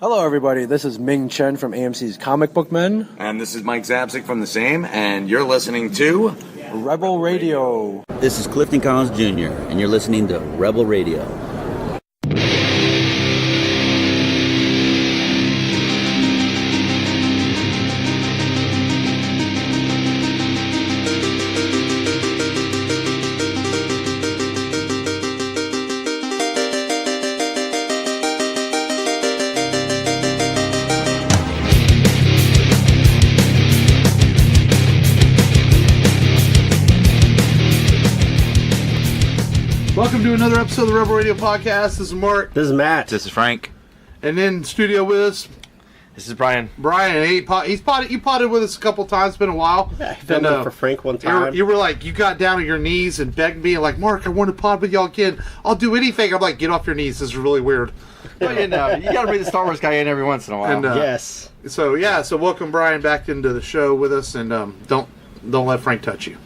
Hello, everybody. This is Ming Chen from AMC's Comic Book Men. And this is Mike Zapsik from the same, and you're listening to Rebel Radio. This is Clifton Collins Jr., and you're listening to Rebel Radio. Welcome to another episode of the Rebel Radio Podcast. This is Mark. This is Matt. This is Frank. And in studio with us, This is Brian. Brian. You potted with us a couple times. It's been a while. Yeah, I filmed it for Frank one time. You were like, you got down on your knees and begged me, like, Mark, I want to pod with y'all again. I'll do anything. I'm like, get off your knees. This is really weird. Well, you know, you got to bring the Star Wars guy in every once in a while. And, yes. So welcome Brian back into the show with us, and don't let Frank touch you.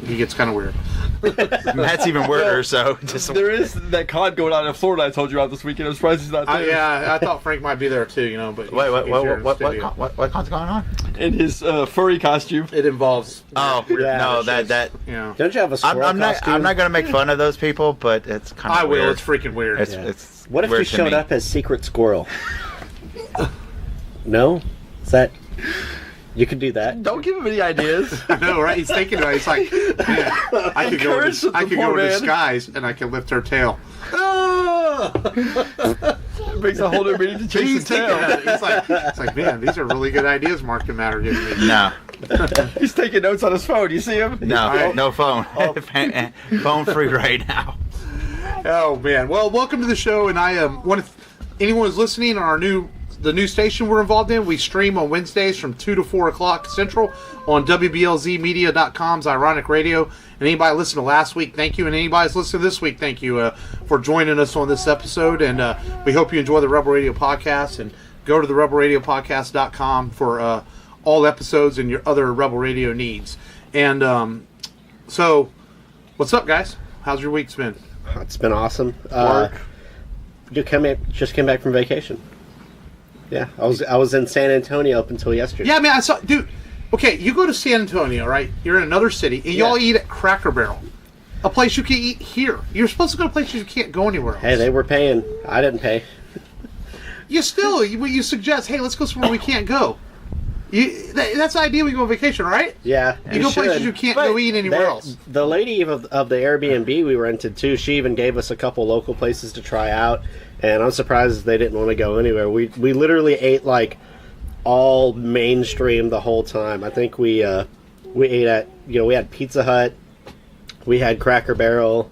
He gets kind of weird. That's even weirder, so just... There is that con going on in Florida I told you about this weekend. I'm surprised he's not there. I thought Frank might be there too, but what con's going on? In his furry costume. It involves Don't you have a squirrel I'm not going to make fun of those people, but it's kind of I weird. will. It's freaking weird. It's What if weird you to showed me. up as Secret Squirrel? No? Is that... You could do that. Don't give him any ideas. I know, right? He's thinking about it. He's like, man, I could go in disguise and I can lift her tail. It makes a whole new meaning to chase his tail. It's like, man, these are really good ideas Mark and Matt are giving me. No. He's taking notes on his phone. You see him? No phone. Phone free right now. Oh, man. Well, welcome to the show, and I anyone who's listening on the new station we're involved in, we stream on Wednesdays from 2 to 4 o'clock Central on WBLZmedia.com's Ironiq Radio. And anybody listened to last week, thank you. And anybody's listening this week, thank you for joining us on this episode. And we hope you enjoy the Rebel Radio Podcast. And go to the rebelradiopodcast.com for all episodes and your other Rebel Radio needs. And so, what's up, guys? How's your week's been? It's been awesome. Work? Just came back from vacation. Yeah, I was in San Antonio up until yesterday. Yeah, man, I saw, dude. Okay, you go to San Antonio, right? You're in another city, and y'all eat at Cracker Barrel, a place you can eat here. You're supposed to go to places you can't go anywhere else. Hey, they were paying. I didn't pay. You suggest, hey, let's go somewhere we can't go. That's the idea. We go on vacation, right? Yeah, you go places you can't go eat anywhere else. The lady of the Airbnb we rented too, she even gave us a couple local places to try out. And I'm surprised they didn't want to go anywhere. We literally ate like all mainstream the whole time. I think we ate at we had Pizza Hut, we had Cracker Barrel,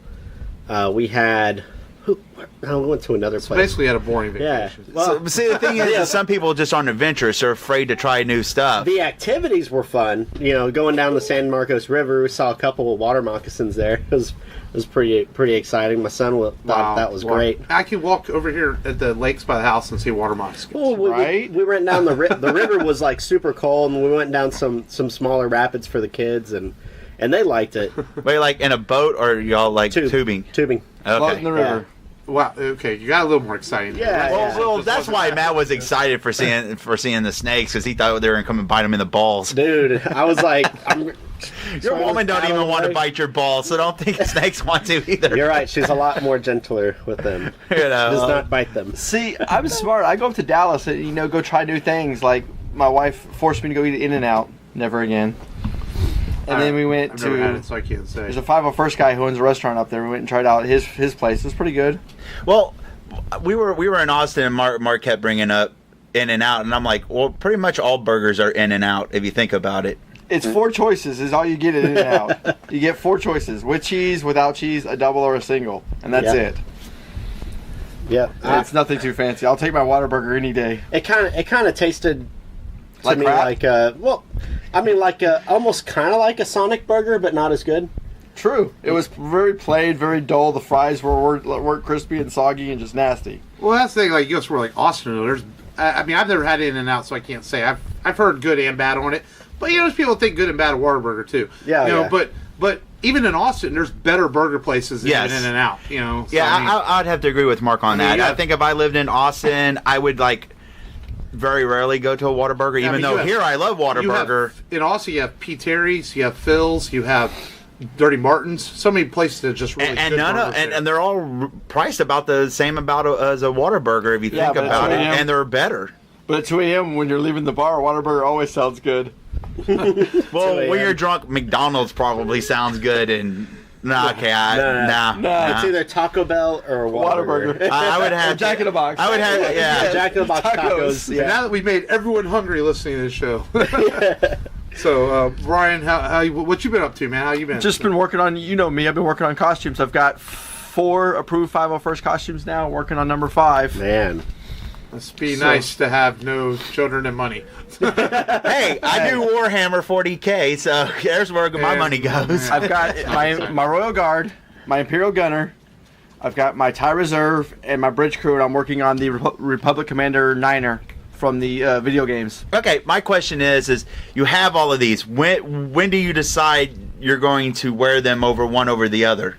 we had we went to another place. Basically, had a boring vacation. Yeah. Well, See, the thing is, some people just aren't adventurous. They're afraid to try new stuff. The activities were fun. Going down the San Marcos River, we saw a couple of water moccasins there. It was pretty exciting. My son thought that was great. I could walk over here at the lakes by the house and see water moccasins. Well, we went down the river was like super cold, and we went down some smaller rapids for the kids, and they liked it. Wait, like in a boat, or y'all like tubing? Tubing. Okay. In the river. Yeah. Wow. Okay, you got a little more exciting. Yeah. Well, that's why Matt was excited for seeing the snakes, because he thought they were gonna come and bite him in the balls. Dude, I was like, your woman don't even want to bite your balls, so don't think snakes want to either. You're right. She's a lot more gentler with them. Does not bite them. See, I'm smart. I go up to Dallas and go try new things. Like my wife forced me to go eat at In-N-Out. Never again. And then we went I've never had it, so I can't say. There's a 501st guy who owns a restaurant up there. We went and tried out his place. It was pretty good. Well, we were in Austin, and Mark kept bringing up In-N-Out, and I'm like, well, pretty much all burgers are In-N-Out if you think about it. It's 4 choices is all you get at In-N-Out. You get 4 choices: with cheese, without cheese, a double, or a single, and that's it. Yeah, it's nothing too fancy. I'll take my Whataburger any day. It kind of tasted to like me crap? like almost kind of like a Sonic burger, but not as good. True. It was very plain, very dull. The fries weren't crispy and soggy and just nasty. Well, that's the thing. Like, you go somewhere like Austin, there's. I mean, I've never had In-N-Out, so I can't say. I've heard good and bad on it, but there's people that think good and bad of Whataburger too. Yeah, But even in Austin, there's better burger places than In-N-Out. So, I'd have to agree with Mark on that. I think if I lived in Austin, I would like very rarely go to a Whataburger, even though here I love Whataburger. And also you have P. Terry's, you have Phil's, you have Dirty Martin's. So many places that just really and they're all priced about the same about as a Whataburger if you think about it, and they're better. But at 2 a.m. when you're leaving the bar, Whataburger always sounds good. Well, when you're drunk, McDonald's probably sounds good, and nah. It's either Taco Bell or Whataburger. I would have Jack in the Box. I would have Jack in the Box tacos. And now that we've made everyone hungry listening to this show. So, Brian, what you been up to, man? How you been? Just been working on, you know me, I've been working on costumes. I've got 4 approved 501st costumes now, working on number 5. Man. Must be nice to have no children and money. Hey, I do Warhammer 40K, so there's where my money goes. I've got my Royal Guard, my Imperial Gunner, I've got my TIE Reserve, and my Bridge Crew, and I'm working on the Republic Commander Niner from the video games. Okay, my question is you have all of these. When do you decide you're going to wear them one over the other?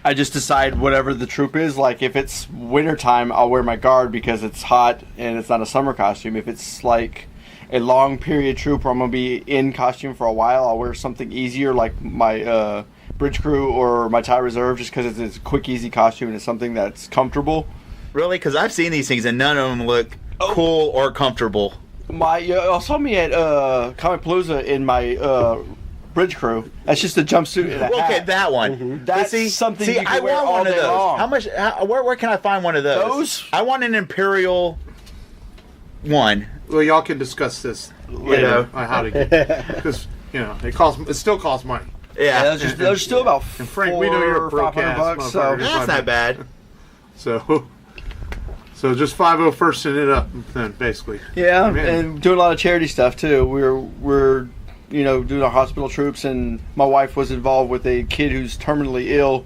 I just decide whatever the troop is. Like, if it's wintertime, I'll wear my Guard because it's hot and it's not a summer costume. If it's like a long period troop where I'm going to be in costume for a while, I'll wear something easier like my Bridge Crew or my TIE Reserve just because it's a quick, easy costume and it's something that's comfortable. Really? Because I've seen these things and none of them look cool or comfortable. You saw me at Comic Palooza in my Bridge Crew. That's just a jumpsuit and a hat. Okay, that one. Mm-hmm. That's something you can wear all day long. How much? Where can I find one of those? Those? I want an Imperial one. Well, y'all can discuss this later on how to get because it still costs money. Yeah, those are still about and Frank, we know you're a broke ass $500, so that's not bad. So just 501st and it up then, basically. Yeah, and doing a lot of charity stuff too. We're doing our hospital troops, and my wife was involved with a kid who's terminally ill.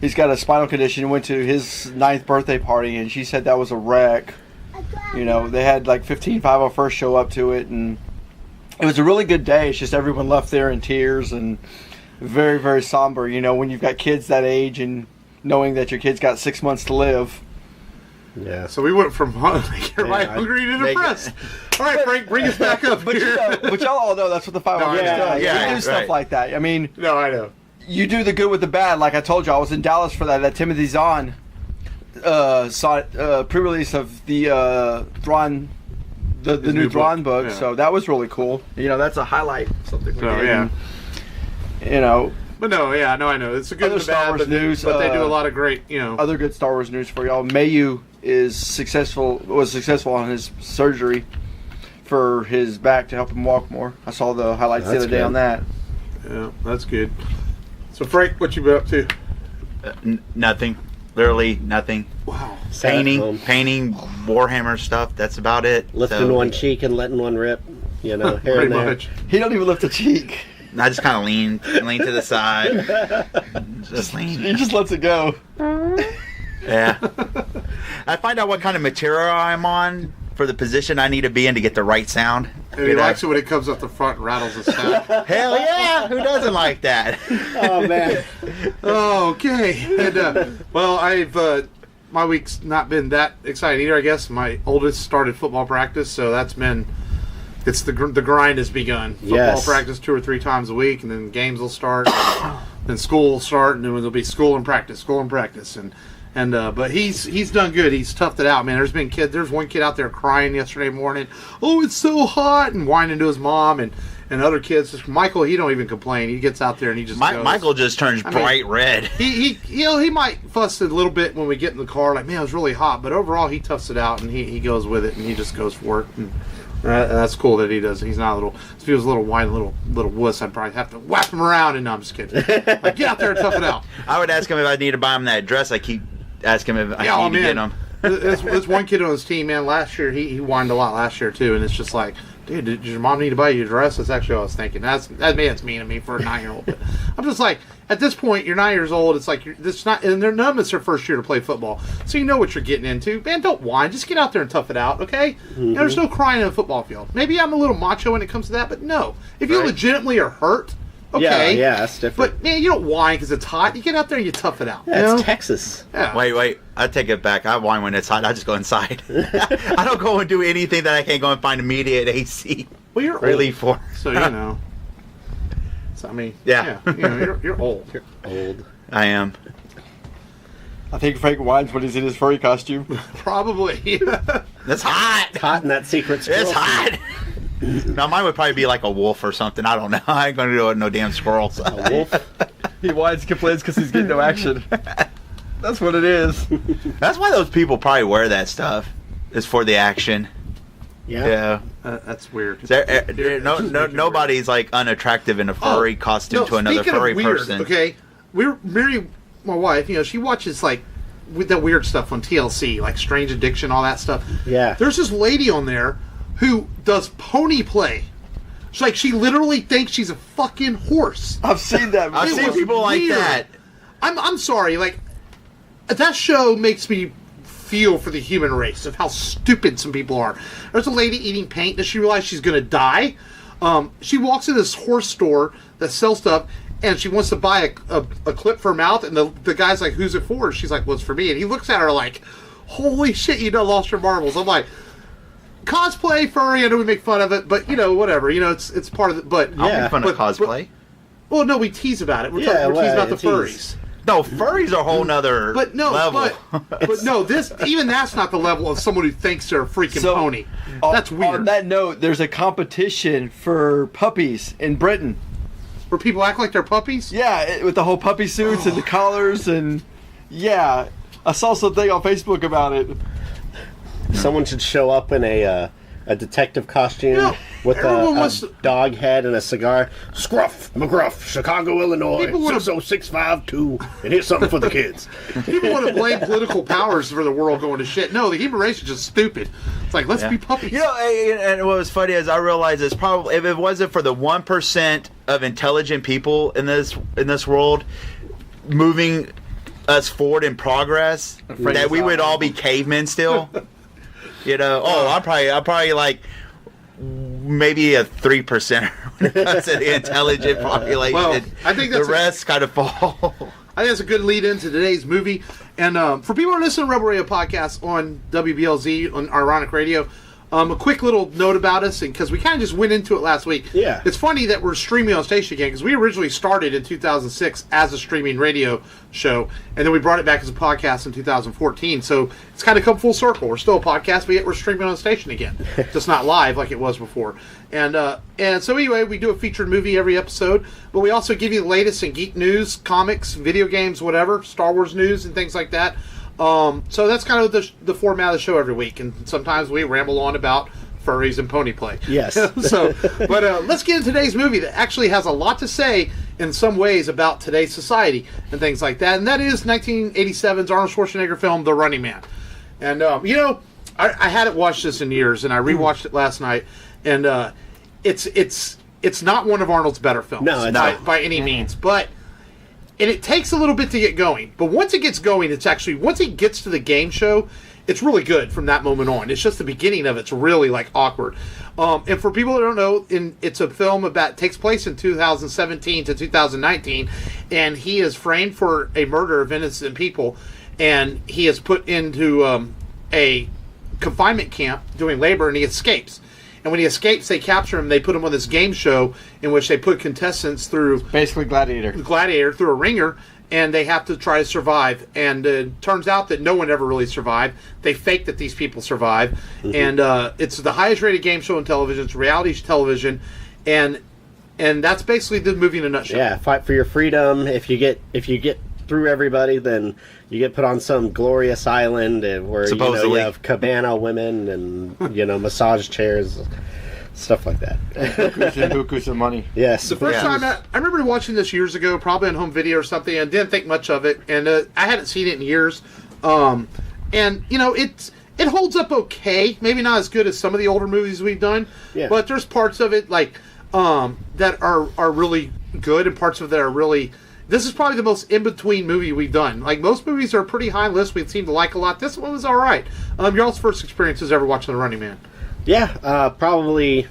He's got a spinal condition and went to his 9th birthday party, and she said that was a wreck. They had like 15 501st show up to it, and it was a really good day. It's just everyone left there in tears and very, very somber. When you've got kids that age and knowing that your kid's got 6 months to live. Yeah. So we went from everybody hungry to depressed. All right, Frank, bring us back up here. But y'all all know that's what the 501st does. We do stuff like that. I mean, no, I know. You do the good with the bad. Like I told you, I was in Dallas for that Timothy Zahn pre-release of the Thrawn, the new Thrawn book. Yeah. So that was really cool. That's a highlight. Something. But no, I know. It's a good and Star Wars news, but they do a lot of great, Other good Star Wars news for y'all. Mayu was successful on his surgery for his back to help him walk more. I saw the highlights the other day on that. Yeah, that's good. So Frank, what you been up to? Nothing. Literally nothing. Wow. Painting Warhammer stuff. That's about it. Lifting one cheek and letting one rip. Here and there. Much. He don't even lift a cheek. I just kind of lean to the side. Just lean. He just lets it go. Yeah. I find out what kind of material I'm on for the position I need to be in to get the right sound. And he likes it when it comes up the front and rattles the sound. Hell yeah! Who doesn't like that? Oh, man. Okay. And, I've... my week's not been that exciting either, I guess. My oldest started football practice, so that's been... It's the grind has begun. Football practice 2 or 3 times a week, and then games will start, and then school will start, and then there'll be school and practice, but he's done good. He's toughed it out, man. There's one kid out there crying yesterday morning. Oh, it's so hot, and whining to his mom, and other kids. Michael, he don't even complain. He gets out there and he just goes. Michael just turns bright red. He might fuss a little bit when we get in the car, like, man, it was really hot, but overall he toughs it out and he goes with it and he just goes for it. And that's cool that he does. He's not if he was a little whiny little wuss, I'd probably have to whap him around. And no, I'm just kidding. Like, get out there and tough it out. I would ask him if I need to buy him that dress. I keep asking him if I need to get him. This one kid on his team, man, last year he whined a lot last year too, and it's just like, dude, did your mom need to buy you a dress? That's actually what I was thinking. That's mean of me for a 9-year-old. But I'm just like, at this point, you're 9 years old. It's like and none of it's their first year to play football, so you know what you're getting into. Man, don't whine. Just get out there and tough it out, okay? Mm-hmm. There's no crying in a football field. Maybe I'm a little macho when it comes to that, but no. If you legitimately are hurt, Okay. Yeah, that's different. But man, you don't whine because it's hot. You get out there and you tough it out. Yeah, you know? it's Texas. Yeah. Wait. I take it back. I whine when it's hot. I just go inside. I don't go and do anything that I can't go and find immediate AC Well, you're relief old, for. so you know. So I mean, Yeah. you know, you're old. You're old. I am. I think Frank whines when he's in his furry costume. Probably. It's hot. Hot in that secret squirrel. It's hot. Now mine would probably be like a wolf or something. I don't know. I ain't gonna do it no damn squirrel. So. A wolf. He whines and complains because he's getting no action. That's what it is. That's why those people probably wear that stuff. Is for the action. Yeah. Yeah. That's weird. Nobody's like unattractive in a furry costume to another speaking of furry weird, person. Okay, Mary, my wife, you know, she watches like with that weird stuff on TLC, like Strange Addiction, all that stuff. Yeah. There's this lady on there who does pony play. It's like she literally thinks she's a fucking horse. I've seen that. I've It seen was people like weird. that. I'm sorry, like that show makes me feel for the human race of how stupid some people are. There's a lady eating paint and she realizes she's gonna die. She walks in this horse store that sells stuff and she wants to buy a clip for her mouth, and the guy's like, "Who's it for?" She's like, "Well, it's for me." And he looks at her like, "Holy shit, you done lost your marbles." I'm like, cosplay, furry, I know we make fun of it, but you know, whatever. You know, it's part of it. But I'll Yeah. make fun of cosplay. well, no, we tease about it. We're Yeah, teasing about the tease. furries. No, furries are a whole nother But no, level. but no, that's not the level of someone who thinks they're a freaking So, pony. That's weird. On that note, there's a competition for puppies in Britain. Where people act like they're puppies. Yeah, with the whole puppy suits and the collars and yeah, I saw something on Facebook about it. Someone should show up in a detective costume Yeah, with everyone a wants to- dog head and a cigar. Scruff, McGruff, Chicago, Illinois, People wanna- 60652, and here's something for the kids. People want to blame political powers for the world going to shit. No, the human race is just stupid. It's like, let's be puppies. You know, and what was funny is I realized it's probably, if it wasn't for the 1% of intelligent people in this world moving us forward in progress, that we would all be cavemen still. You know, I'm probably like maybe a 3% when it comes to the intelligent population. Well, I think that's the rest kind of fall. I think that's a good lead into today's movie. And for people who are listening to Rebel Radio Podcast on WBLZ, on Ironiq Radio, a quick little note about us, and because we kind of just went into it last week. Yeah. It's funny that we're streaming on station again, because we originally started in 2006 as a streaming radio show, and then we brought it back as a podcast in 2014. So it's kind of come full circle. We're still a podcast, but yet we're streaming on station again. Just not live like it was before. And so anyway, we do a featured movie every episode, but we also give you the latest in geek news, comics, video games, whatever, Star Wars news and things like that. So that's kind of the format of the show every week, and sometimes we ramble on about furries and pony play. Yes. But let's get into today's movie that actually has a lot to say in some ways about today's society and things like that, and that is 1987's Arnold Schwarzenegger film, The Running Man. And you know, I hadn't watched this in years, and I rewatched it last night, and it's not one of Arnold's better films, No, it's not. by any means, but. And it takes a little bit to get going. But once it gets going, once it gets to the game show, it's really good from that moment on. It's just the beginning of it's really like awkward. And for people that don't know, it's a film takes place in 2017 to 2019, and he is framed for a murder of innocent people, and he is put into a confinement camp doing labor, and he escapes. And when he escapes, they capture him. They put him on this game show in which they put contestants through Basically Gladiator through a ringer, and they have to try to survive. And it turns out that no one ever really survived. They fake that these people survive. And it's the highest rated game show on television. It's reality television, and that's basically the movie in a nutshell. Yeah, fight for your freedom. If you get through everybody, then you get put on some glorious island where you have cabana women and massage chairs, stuff like that. Buku some money. Yes. The first time I remember watching this years ago, probably on home video or something, and didn't think much of it, and I hadn't seen it in years. And you know, it holds up okay. Maybe not as good as some of the older movies we've done, but there's parts of it like that are really good, and parts of it are really. This is probably the most in-between movie we've done. Like, most movies are pretty high list we seem to like a lot. This one was all right. Y'all's first experiences ever watching The Running Man? Yeah, probably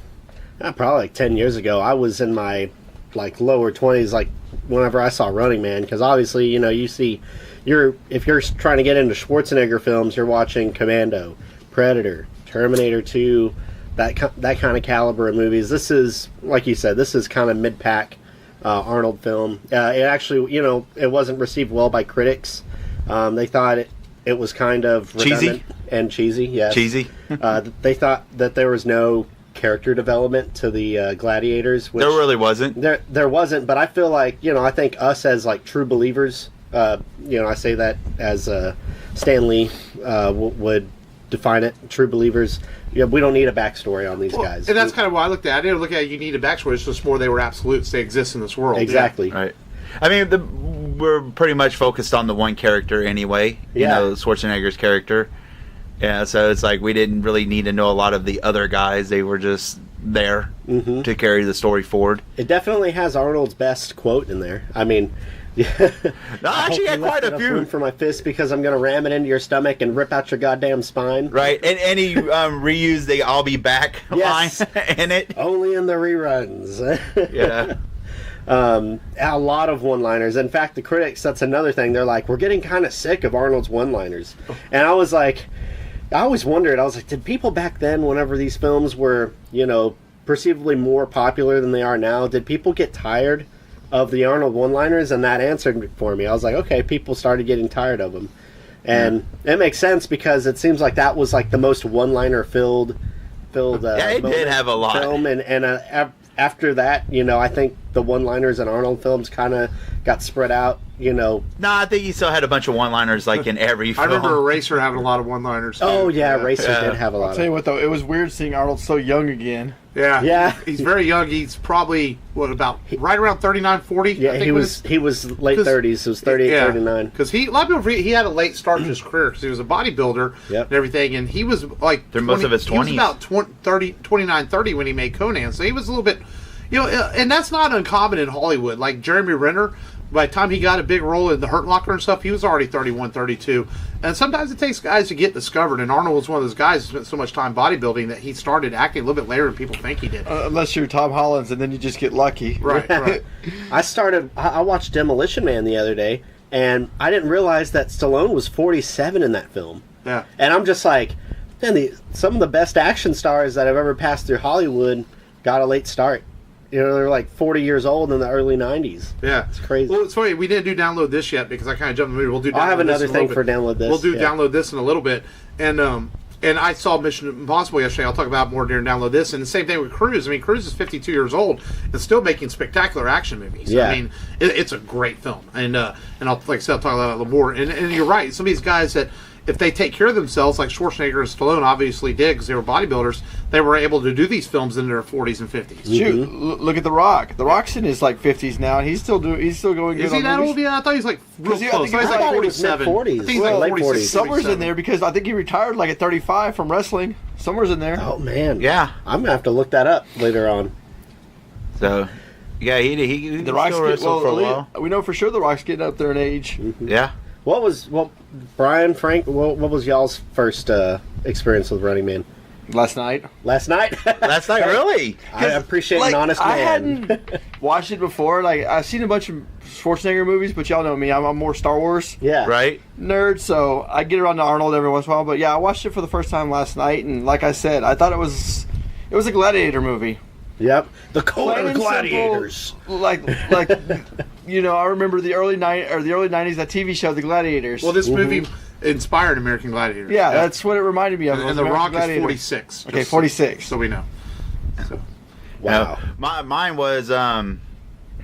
like 10 years ago. I was in my like lower 20s, like whenever I saw Running Man, because obviously, you know, if you're trying to get into Schwarzenegger films, you're watching Commando, Predator, Terminator 2, that kind of caliber of movies. This is, like you said, this is kind of mid-pack Arnold film. It actually, you know, it wasn't received well by critics. They thought it was kind of redundant and cheesy. Yes. Cheesy. They thought that there was no character development to the gladiators. Which There really wasn't. There wasn't, but I feel like, you know, I think us as like true believers, you know, I say that as Stan Lee would define it, true believers. You know, we don't need a backstory on these guys. And that's kind of why I looked at it. I didn't look at it, you need a backstory. It's just more they were absolutes. They exist in this world. Exactly. Right. I mean, we're pretty much focused on the one character anyway. You know, Schwarzenegger's character. Yeah, so it's like we didn't really need to know a lot of the other guys. They were just there to carry the story forward. It definitely has Arnold's best quote in there. I mean, no, I actually had quite a few. Room for my fist because I'm going to ram it into your stomach and rip out your goddamn spine. Right, and he reused the "I'll be back" line in it. Only in the reruns. Yeah. A lot of one-liners. In fact, the critics, that's another thing. They're like, we're getting kind of sick of Arnold's one-liners. And I was like, I always wondered, I was like, did people back then, whenever these films were, you know, perceivably more popular than they are now, did people get tired of the Arnold one-liners? And that answered for me. I was like, okay, people started getting tired of them. And it makes sense because it seems like that was like the most one-liner filled yeah, it did have a lot. Film, and after that, you know, I think the one-liners in Arnold films kind of got spread out, you know. No, I think he still had a bunch of one-liners like in every film. I remember Eraser having a lot of one-liners. Oh, yeah, Eraser did have a lot. I'll tell you what, though, it was weird seeing Arnold so young again. Yeah. He's very young. He's probably, right around 39, 40? Yeah, he was late 30s. He was 38, 39. Because a lot of people forget he had a late start to his career because he was a bodybuilder and everything, and he was like... Through most of his 20s. He was about 29, 30 when he made Conan, so he was a little bit... You know, and that's not uncommon in Hollywood. Like Jeremy Renner, by the time he got a big role in The Hurt Locker and stuff, he was already 31, 32. And sometimes it takes guys to get discovered, and Arnold was one of those guys who spent so much time bodybuilding that he started acting a little bit later than people think he did. Unless you're Tom Holland, and then you just get lucky. Right. I watched Demolition Man the other day, and I didn't realize that Stallone was 47 in that film. Yeah. And I'm just like, man, some of the best action stars that have ever passed through Hollywood got a late start. You know, they're like 40 years old in the early 90s. Yeah. It's crazy. Well, it's funny. We didn't do Download This yet because I kind of jumped in the movie. We'll do Download I'll have another this in a thing little for Download This. We'll do yeah. Download This in a little bit. And I saw Mission Impossible yesterday. I'll talk about more during Download This. And the same thing with Cruise. I mean, Cruise is 52 years old and still making spectacular action movies. Yeah. I mean, it's a great film. And like I said, I'll talk about it a little more. And you're right. Some of these guys that, if they take care of themselves, like Schwarzenegger and Stallone obviously did because they were bodybuilders, they were able to do these films in their 40s and 50s. Shoot, look at The Rock. The Rock's in his like 50s now, and he's still going good. Is he that old? Yeah, I thought he was like real close. I thought he was like 47. mid-40s. I think he's Well, like late 46. 40s. Somewhere's in there because I think he retired like at 35 from wrestling. Somewhere's in there. Oh, man. Yeah. I'm going to have to look that up later on. So, yeah, he The Rock's still wrestled for a while. We know for sure The Rock's getting up there in age. Yeah. Brian, Frank, what was y'all's first experience with Running Man? Last night. Last night? Last night, really? I appreciate an honest man. I hadn't watched it before. Like, I've seen a bunch of Schwarzenegger movies, but y'all know me. I'm more Star Wars Yeah. Right? nerd, so I get around to Arnold every once in a while. But yeah, I watched it for the first time last night, and like I said, I thought it was a Gladiator movie. Yep. The Code Plain of and Gladiators. simple, like you know, I remember the early 90s, that TV show, The Gladiators. Well, this movie inspired American Gladiators. yeah, that's what it reminded me of. And The Rock is 46. Okay, 46. So we know. So. Wow. Mine was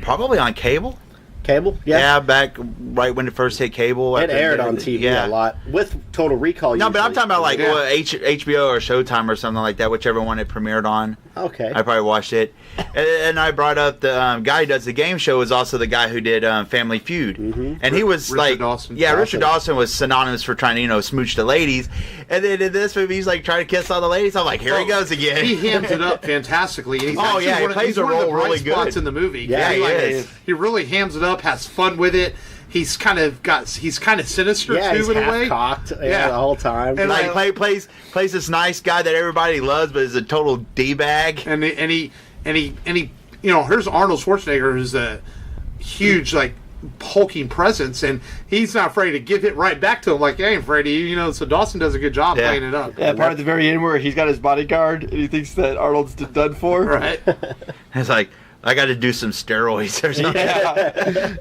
probably on cable. Cable? Yeah, back right when it first hit cable. It aired on TV a lot with Total Recall. No, but I'm talking about like Yeah. HBO or Showtime or something like that, whichever one it premiered on. Okay. I probably watched it. And I brought up the guy who does the game show is also the guy who did Family Feud. Mm-hmm. And he was Richard Dawson. Yeah, Richard Dawson was synonymous for trying to, smooch the ladies. And then in this movie, he's like trying to kiss all the ladies. I'm like, here he goes again. He hams it up fantastically. And he's actually he plays he's a one of the role bright really spots good in the movie. Yeah, he is. He really hams it up, has fun with it. He's kind of sinister Yeah, too he's in a way. half-cocked Yeah. the whole time. And like plays this nice guy that everybody loves, but is a total d-bag. And he here's Arnold Schwarzenegger, who's a huge, like, hulking presence, and he's not afraid to give it right back to him. Like, hey, Freddie, so Dawson does a good job playing it up. Yeah, part at the very end where he's got his bodyguard and he thinks that Arnold's done for. Right. It's like, I got to do some steroids or something. Yeah.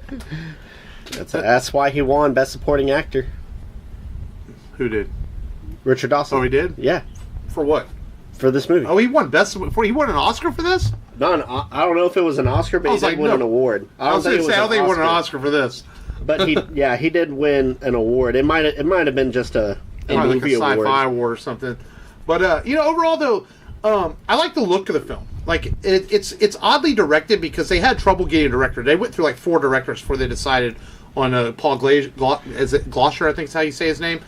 That's why he won Best Supporting Actor. Who did? Richard Dawson. Oh, he did? Yeah. For what? For this movie. Oh, he won he won an Oscar for this? No, I don't know if it was an Oscar, but he did win an award. I was going to say, I don't think he won an Oscar for this. But he did win an award. It might have been just a movie like a award. sci-fi award or something. But overall though, I like the look of the film. Like it's oddly directed because they had trouble getting a director. They went through like 4 directors before they decided on Paul Glasher, I think is how you say his name,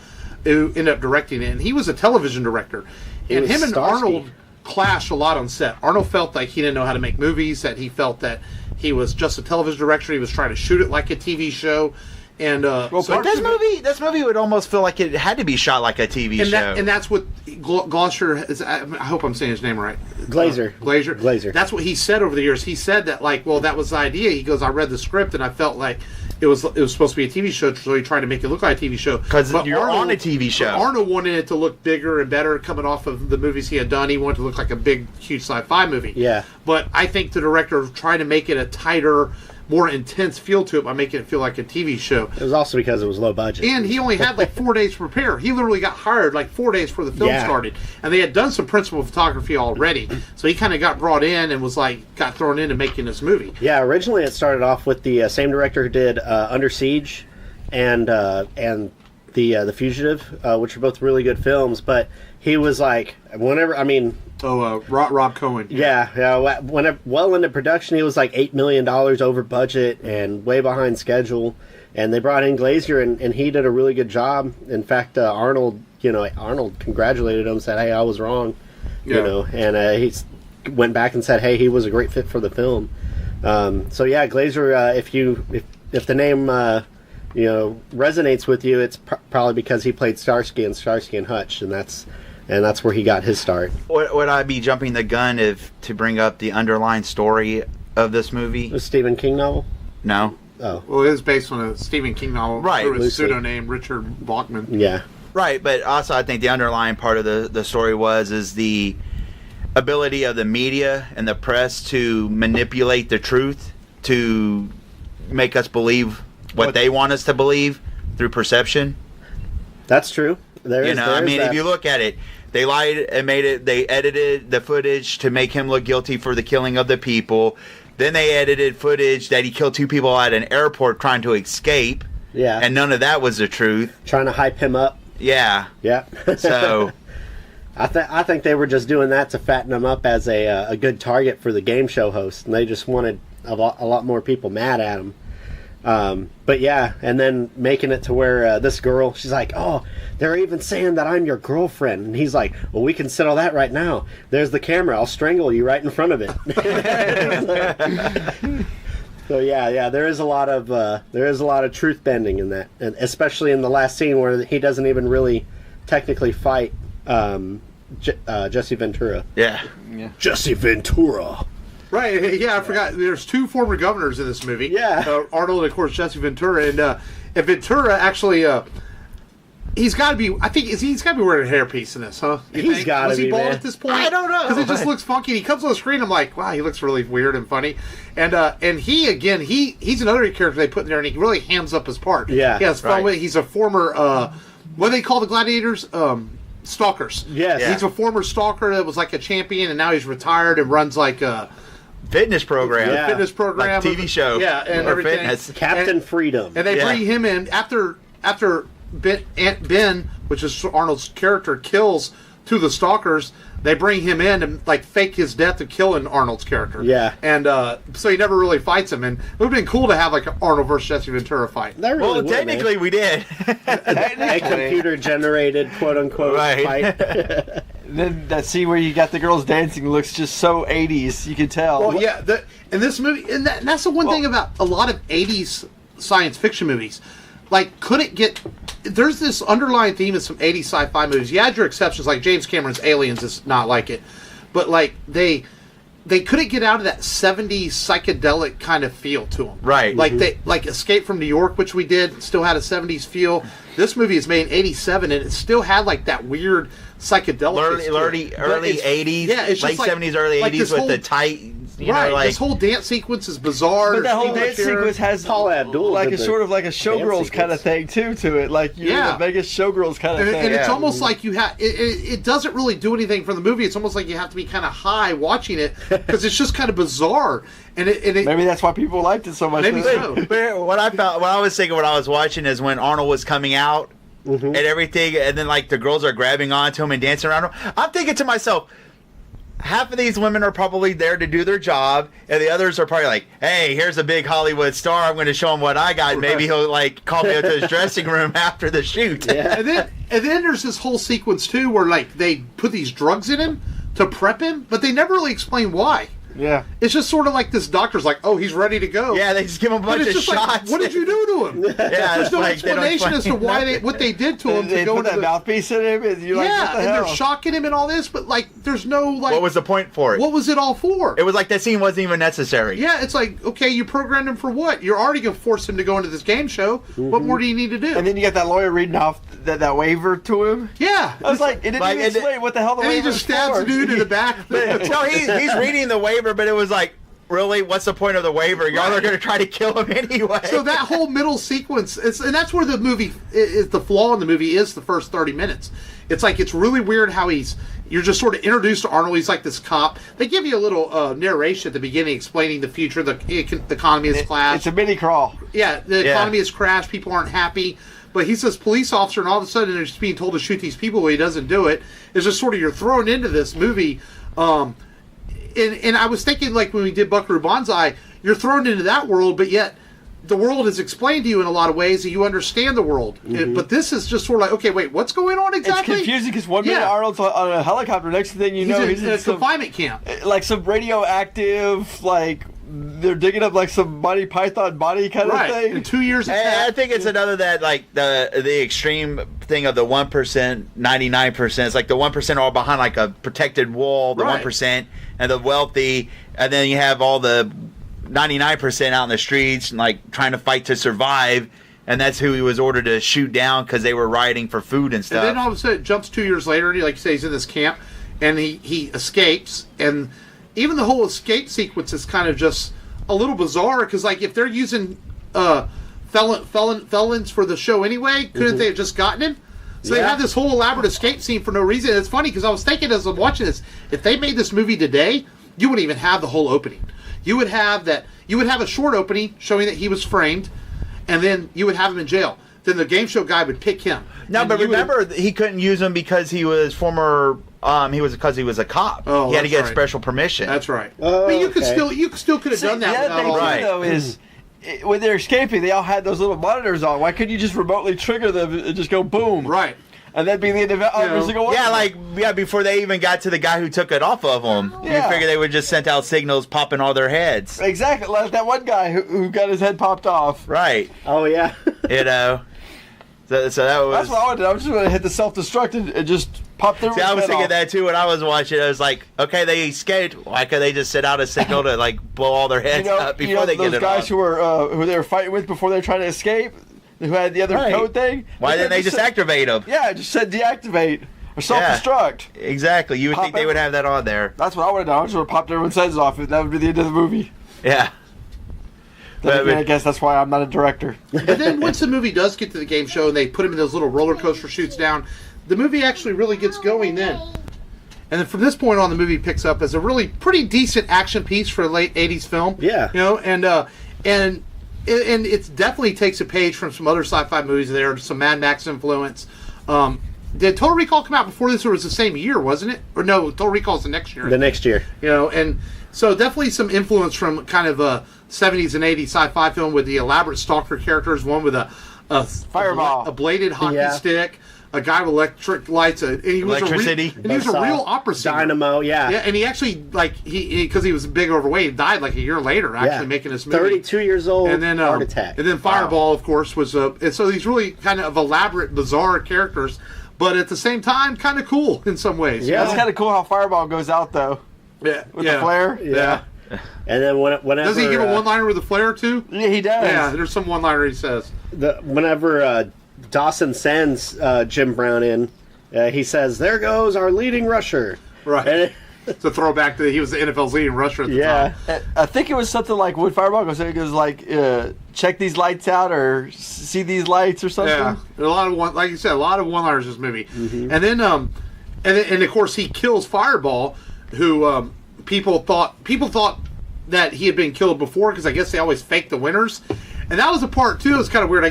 who ended up directing it. And he was a television director. And him and Arnold clashed a lot on set. Arnold felt like he didn't know how to make movies, that he felt that he was just a television director. He was trying to shoot it like a TV show. And this movie would almost feel like it had to be shot like a TV show. And that's what Glasher is. I hope I'm saying his name right. Glazer. That's what he said over the years. He said that, like, well, that was the idea. He goes, I read the script and I felt like it was supposed to be a TV show, so he tried to make it look like a TV show. Because you're on a TV show. Arnold wanted it to look bigger and better coming off of the movies he had done. He wanted it to look like a big, huge sci-fi movie. Yeah. But I think the director tried to make it a tighter, more intense feel to it by making it feel like a TV show. It was also because it was low budget. And he only had like 4 days to prepare. He literally got hired like 4 days before the film started. And they had done some principal photography already. So he kind of got brought in and was like, got thrown into making this movie. Yeah, originally it started off with the same director who did Under Siege and The Fugitive, which are both really good films. But he was like, Rob Cohen. Yeah. Well into production, he was like $8 million over budget and way behind schedule. And they brought in Glazer, and he did a really good job. In fact, Arnold congratulated him, said, "Hey, I was wrong," and he went back and said, "Hey, he was a great fit for the film." So yeah, Glazer. If the name resonates with you, it's probably because he played Starsky and Hutch, and that's where he got his start. Would I be jumping the gun to bring up the underlying story of this movie? A Stephen King novel? No. Oh. Well, it is based on a Stephen King novel. Right. Through his pseudonym, Richard Bachman. Yeah. Right, but also I think the underlying part of the story is the ability of the media and the press to manipulate the truth to make us believe what they want us to believe through perception. That's true. If you look at it, they lied and they edited the footage to make him look guilty for the killing of the people. Then they edited footage that he killed 2 people at an airport trying to escape. Yeah. And none of that was the truth. Trying to hype him up. Yeah. Yeah. So I think they were just doing that to fatten him up as a good target for the game show host, and they just wanted a lot more people mad at him. But yeah, and then making it to where this girl, she's like, "Oh, they're even saying that I'm your girlfriend," and he's like, "Well, we can settle that right now. There's the camera. I'll strangle you right in front of it." So yeah, there is a lot of truth bending in that, and especially in the last scene where he doesn't even really technically fight Jesse Ventura. Yeah. Jesse Ventura. Right, yeah, I forgot. There's 2 former governors in this movie. Yeah. Arnold and, of course, Jesse Ventura. And Ventura actually, he's got to be, I think, he's got to be wearing a hairpiece in this, huh? He's got to be, Was he bald man. at this point? I don't know. Because it just looks funky. He comes on the screen, I'm like, wow, he looks really weird and funny. And he, again, he's another character they put in there, and he really hams up his part. Yeah. He has fun with it. He's a former, what do they call the gladiators? Stalkers. Yes. Yeah. He's a former stalker that was like a champion, and now he's retired and runs like a fitness program. Yeah. fitness program. Like TV show. Yeah, and or everything. Fitness. Captain Freedom. And they bring him in after Aunt Ben, which is Arnold's character, kills 2 of the stalkers. They bring him in and like fake his death of killing Arnold's character. Yeah. And so he never really fights him. And it would have been cool to have like an Arnold versus Jesse Ventura fight. That really Well, would, technically we did. a computer-generated quote-unquote Right. fight. Then that scene where you got the girls dancing looks just so 80s, you can tell. Well, yeah. In this movie, and that's the one thing about a lot of 80s science fiction movies. Like, could it get... There's this underlying theme in some 80s sci-fi movies. You had your exceptions, like James Cameron's Aliens is not like it. But, like, they couldn't get out of that 70s psychedelic kind of feel to them. Right. Like like Escape from New York, which we did, still had a 70s feel. This movie is made in 87 and it still had like that weird psychedelic early 80s, yeah, it's late just 70s, early 80s with the tight, this whole dance sequence is bizarre. But that whole dance sequence has Paula Abdul like a sort of like a showgirls kind of thing too to it, like the Vegas showgirls kind of thing. And it's almost like you have it doesn't really do anything for the movie. It's almost like you have to be kind of high watching it because it's just kind of bizarre. And it maybe that's why people liked it so much. Maybe so. But what I was thinking when I was watching is when Arnold was coming out and everything, and then like the girls are grabbing onto him and dancing around him. I'm thinking to myself, half of these women are probably there to do their job, and the others are probably like, hey, here's a big Hollywood star. I'm going to show him what I got. Maybe he'll like call me up to his dressing room after the shoot. Yeah. And then there's this whole sequence too where like they put these drugs in him to prep him, but they never really explain why. Yeah. It's just sort of like this doctor's like, oh, he's ready to go. Yeah, they just give him a bunch of shots. Like, what did you do to him? Yeah, there's no like, explanation as to why what they did to him. They to go put that mouthpiece in him, and you're like, what the and hell? they're shocking him and all this, but like, there's no like. What was the point for it? What was it all for? It was like that scene wasn't even necessary. Yeah, it's like, okay, you programmed him for what? You're already going to force him to go into this game show. What more do you need to do? And then you got that lawyer reading off that waiver to him. Yeah. I was like, it didn't even explain what the hell the and waiver he just stabs the dude in the back. No, he's reading the waiver, but it was like, really, what's the point of the waiver? Y'all are going to try to kill him anyway. So that whole middle sequence, and that's where the movie is. The flaw in the movie is the first 30 minutes. It's like it's really weird how you're just sort of introduced to Arnold. He's like this cop. They give you a little narration at the beginning explaining the future. The economy has crashed. It's a mini crawl. Yeah, the economy has crashed. People aren't happy. But he's this police officer, and all of a sudden they're just being told to shoot these people, but he doesn't do it. It's just sort of you're thrown into this movie. And I was thinking, like, when we did Buckaroo Banzai, you're thrown into that world, but yet the world is explained to you in a lot of ways, and you understand the world. But this is just sort of like, okay, wait, what's going on exactly? It's confusing because one minute Arnold's on a helicopter, next thing you know, he's in a confinement camp. Like some radioactive, like, they're digging up like some Monty Python body kind of thing. In 2 years. I think it's another that like the extreme thing of the 1%, 99%. It's like the 1% are all behind like a protected wall, the 1%, and the wealthy, and then you have all the 99% out in the streets and like trying to fight to survive. And that's who he was ordered to shoot down because they were rioting for food and stuff. And then all of a sudden it jumps 2 years later, and like you say, he's in this camp, and he escapes, and even the whole escape sequence is kind of just a little bizarre because, like, if they're using felons for the show anyway, couldn't they have just gotten him? So they have this whole elaborate escape scene for no reason. And it's funny because I was thinking as I'm watching this, if they made this movie today, you wouldn't even have the whole opening. You would have a short opening showing that he was framed, and then you would have him in jail. Then the game show guy would pick him. No, but remember, he couldn't use him because he was former. Because he was a cop. Oh, he had to get special permission. That's right. But you could still could have done that. The other thing too, though, is when they're escaping, they all had those little monitors on. Why couldn't you just remotely trigger them and just go boom? Right. And that'd be the end of every single one. Yeah, before they even got to the guy who took it off of them. Yeah. You figure they would just sent out signals popping all their heads. Exactly, like that one guy who got his head popped off. Right. Oh, yeah. You know. So that was. That's what I wanted. I was just going to hit the self-destruct and just pop their. See, I was thinking that too when I was watching. I was like, okay, they escaped. Why could they just set out a signal to like blow all their heads up before they get it off? Those guys who they were fighting with before they were trying to escape, who had the other code thing. Why didn't they just activate them? Yeah, just said deactivate or self-destruct. Yeah, exactly. You would think they would have that on there. That's what I would have done. I just would have popped everyone's heads off, and that would be the end of the movie. Yeah. I guess that's why I'm not a director. And then once the movie does get to the game show and they put him in those little roller coaster shoots down, the movie actually really gets going then. And then from this point on, the movie picks up as a really pretty decent action piece for a late 80s film. Yeah. You know, and it definitely takes a page from some other sci-fi movies there, some Mad Max influence. Did Total Recall come out before this, or was it the same year, wasn't it? Or no, Total Recall's the next year. The next year. You know, and so definitely some influence from kind of a 70s and 80s sci-fi film with the elaborate stalker characters, one with a fireball, a bladed hockey stick, a guy with electric lights, and he was electricity, and he was a real opera singer. Dynamo, yeah, and he actually because he was big overweight, he died like a year later actually making this movie. 32 years old, and then heart attack. And then Fireball, of course, was and so these really kind of elaborate, bizarre characters, but at the same time, kind of cool in some ways. Yeah, it's kind of cool how Fireball goes out though. Yeah. With the flare. Yeah. And then whenever Does he give a one-liner with a flare too? Yeah, he does. Yeah, there's some one-liner he says. Whenever Dawson sends Jim Brown in, he says, "There goes our leading rusher." Right. And It's a throwback to he was the NFL's leading rusher at the time. I think it was something like when Fireball goes, it goes like, check these lights out or see these lights or something. Yeah, a lot of like you said, a lot of one-liners in this movie, and then and of course he kills Fireball, who people thought that he had been killed before because I guess they always fake the winners, and that was a part too. It was kind of weird. I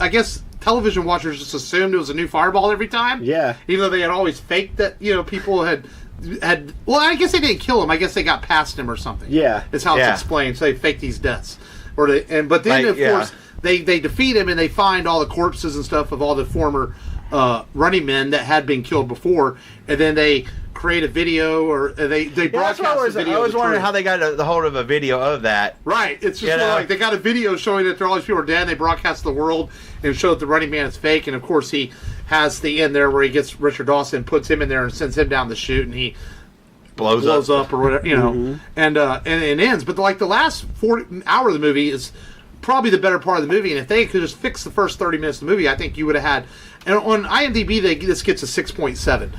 guess television watchers just assumed it was a new Fireball every time. Yeah, even though they had always faked that. People had. Well, I guess they didn't kill him. I guess they got past him or something. Yeah, that's how it's explained. So they fake these deaths, but then of course they defeat him and they find all the corpses and stuff of all the former running men that had been killed before, and then they create a video or they broadcast a video. I was wondering how they got the hold of a video of that. Right, it's just like they got a video showing that all these people are dead. And they broadcast to the world and show that the running man is fake, and of course he has the end there where he gets Richard Dawson, puts him in there, and sends him down the chute, and he blows up or whatever, and it ends. But the last 40 hour of the movie is probably the better part of the movie, and if they could just fix the first 30 minutes of the movie, I think you would have had. And on IMDb, this gets a 6.7.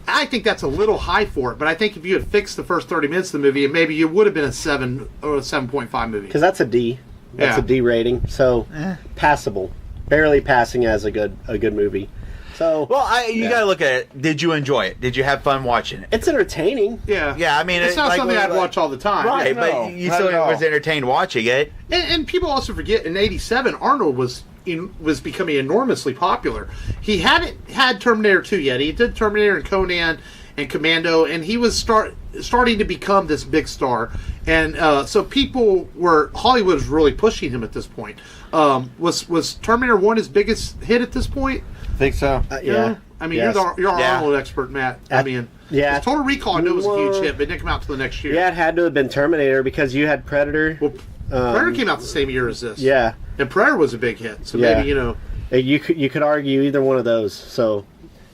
I think that's a little high for it, but I think if you had fixed the first 30 minutes of the movie, maybe you would have been a 7 or a 7.5 movie. Because that's a D. That's a D rating. So passable, barely passing as a good movie. So you gotta look at it. Did you enjoy it? Did you have fun watching it? It's entertaining. Yeah. I mean, it's not something I'd watch all the time. Right, but you still was entertained watching it. And people also forget in '87, Arnold was becoming enormously popular. He hadn't had Terminator 2 yet. He did Terminator and Conan and Commando, and he was starting to become this big star. And so Hollywood was really pushing him at this point. Was Terminator 1 his biggest hit at this point? I think so. Yeah. I mean, you're our Arnold expert, Matt. I mean, Total Recall I knew was a huge hit, but it didn't come out until the next year. Yeah, it had to have been Terminator because you had Predator. Well, Predator came out the same year as this. Yeah. And Predator was a big hit, so maybe, You could argue either one of those, so...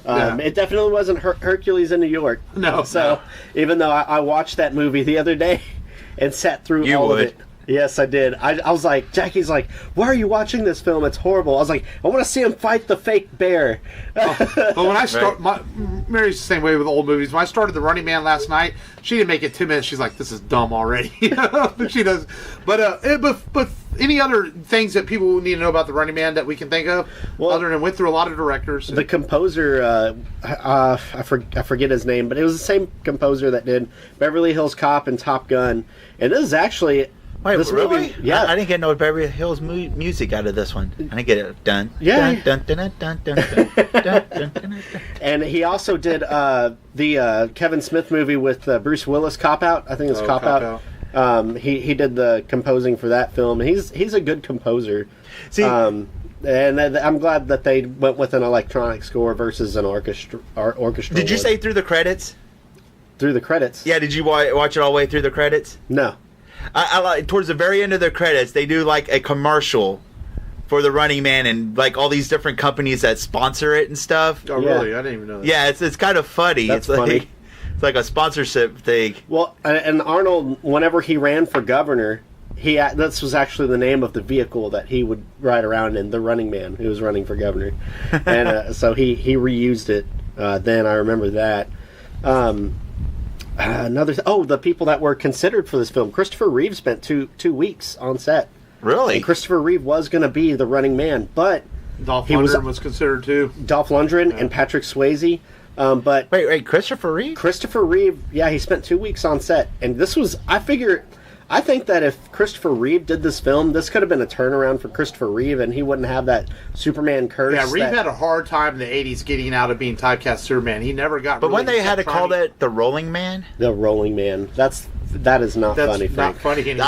It definitely wasn't Hercules in New York. No. So, even though I watched that movie the other day and sat through all of it. Yes, I did. I was like, Jackie's like, why are you watching this film? It's horrible. I was like, I want to see him fight the fake bear. But when I start, Mary's the same way with old movies. When I started The Running Man last night, she didn't make it 2 minutes. She's like, this is dumb already. But she does. But any other things that people need to know about The Running Man that we can think of? Well, other than went through a lot of directors. The composer, I forget his name, but it was the same composer that did Beverly Hills Cop and Top Gun. And this is actually... Wait, this really? Movie, yeah. I didn't get no Beverly Hills music out of this one. I didn't get it done. Yeah. Dun, dun, dun, dun, dun, dun, dun, dun, dun. And he also did the Kevin Smith movie with Bruce Willis, Cop Out. I think it's Cop Out. He did the composing for that film. He's a good composer. See, and I'm glad that they went with an electronic score versus an orchestra. Did you say through the credits? Through the credits? Yeah. Did you watch it all the way through the credits? No. I like towards the very end of the credits, they do like a commercial for the Running Man and like all these different companies that sponsor it and stuff. Oh, really? I didn't even know that. Yeah, it's kind of funny. That's it's funny. Like it's like a sponsorship thing. Well, and Arnold, whenever he ran for governor, this was actually the name of the vehicle that he would ride around in, the Running Man, who was running for governor, and so he reused it. Then I remember that. The people that were considered for this film. Christopher Reeve spent two weeks on set. Really? And Christopher Reeve was going to be the Running Man, but Dolph Lundgren was considered too. Dolph Lundgren and Patrick Swayze. But wait, Christopher Reeve? Christopher Reeve, yeah, he spent 2 weeks on set, and this was. I think that if Christopher Reeve did this film, this could have been a turnaround for Christopher Reeve, and he wouldn't have that Superman curse. Yeah, Reeve had a hard time in the 80s getting out of being typecast Superman. He never got. But when they had to call that the Rolling Man, the Rolling Man, that is not funny. That's not funny. And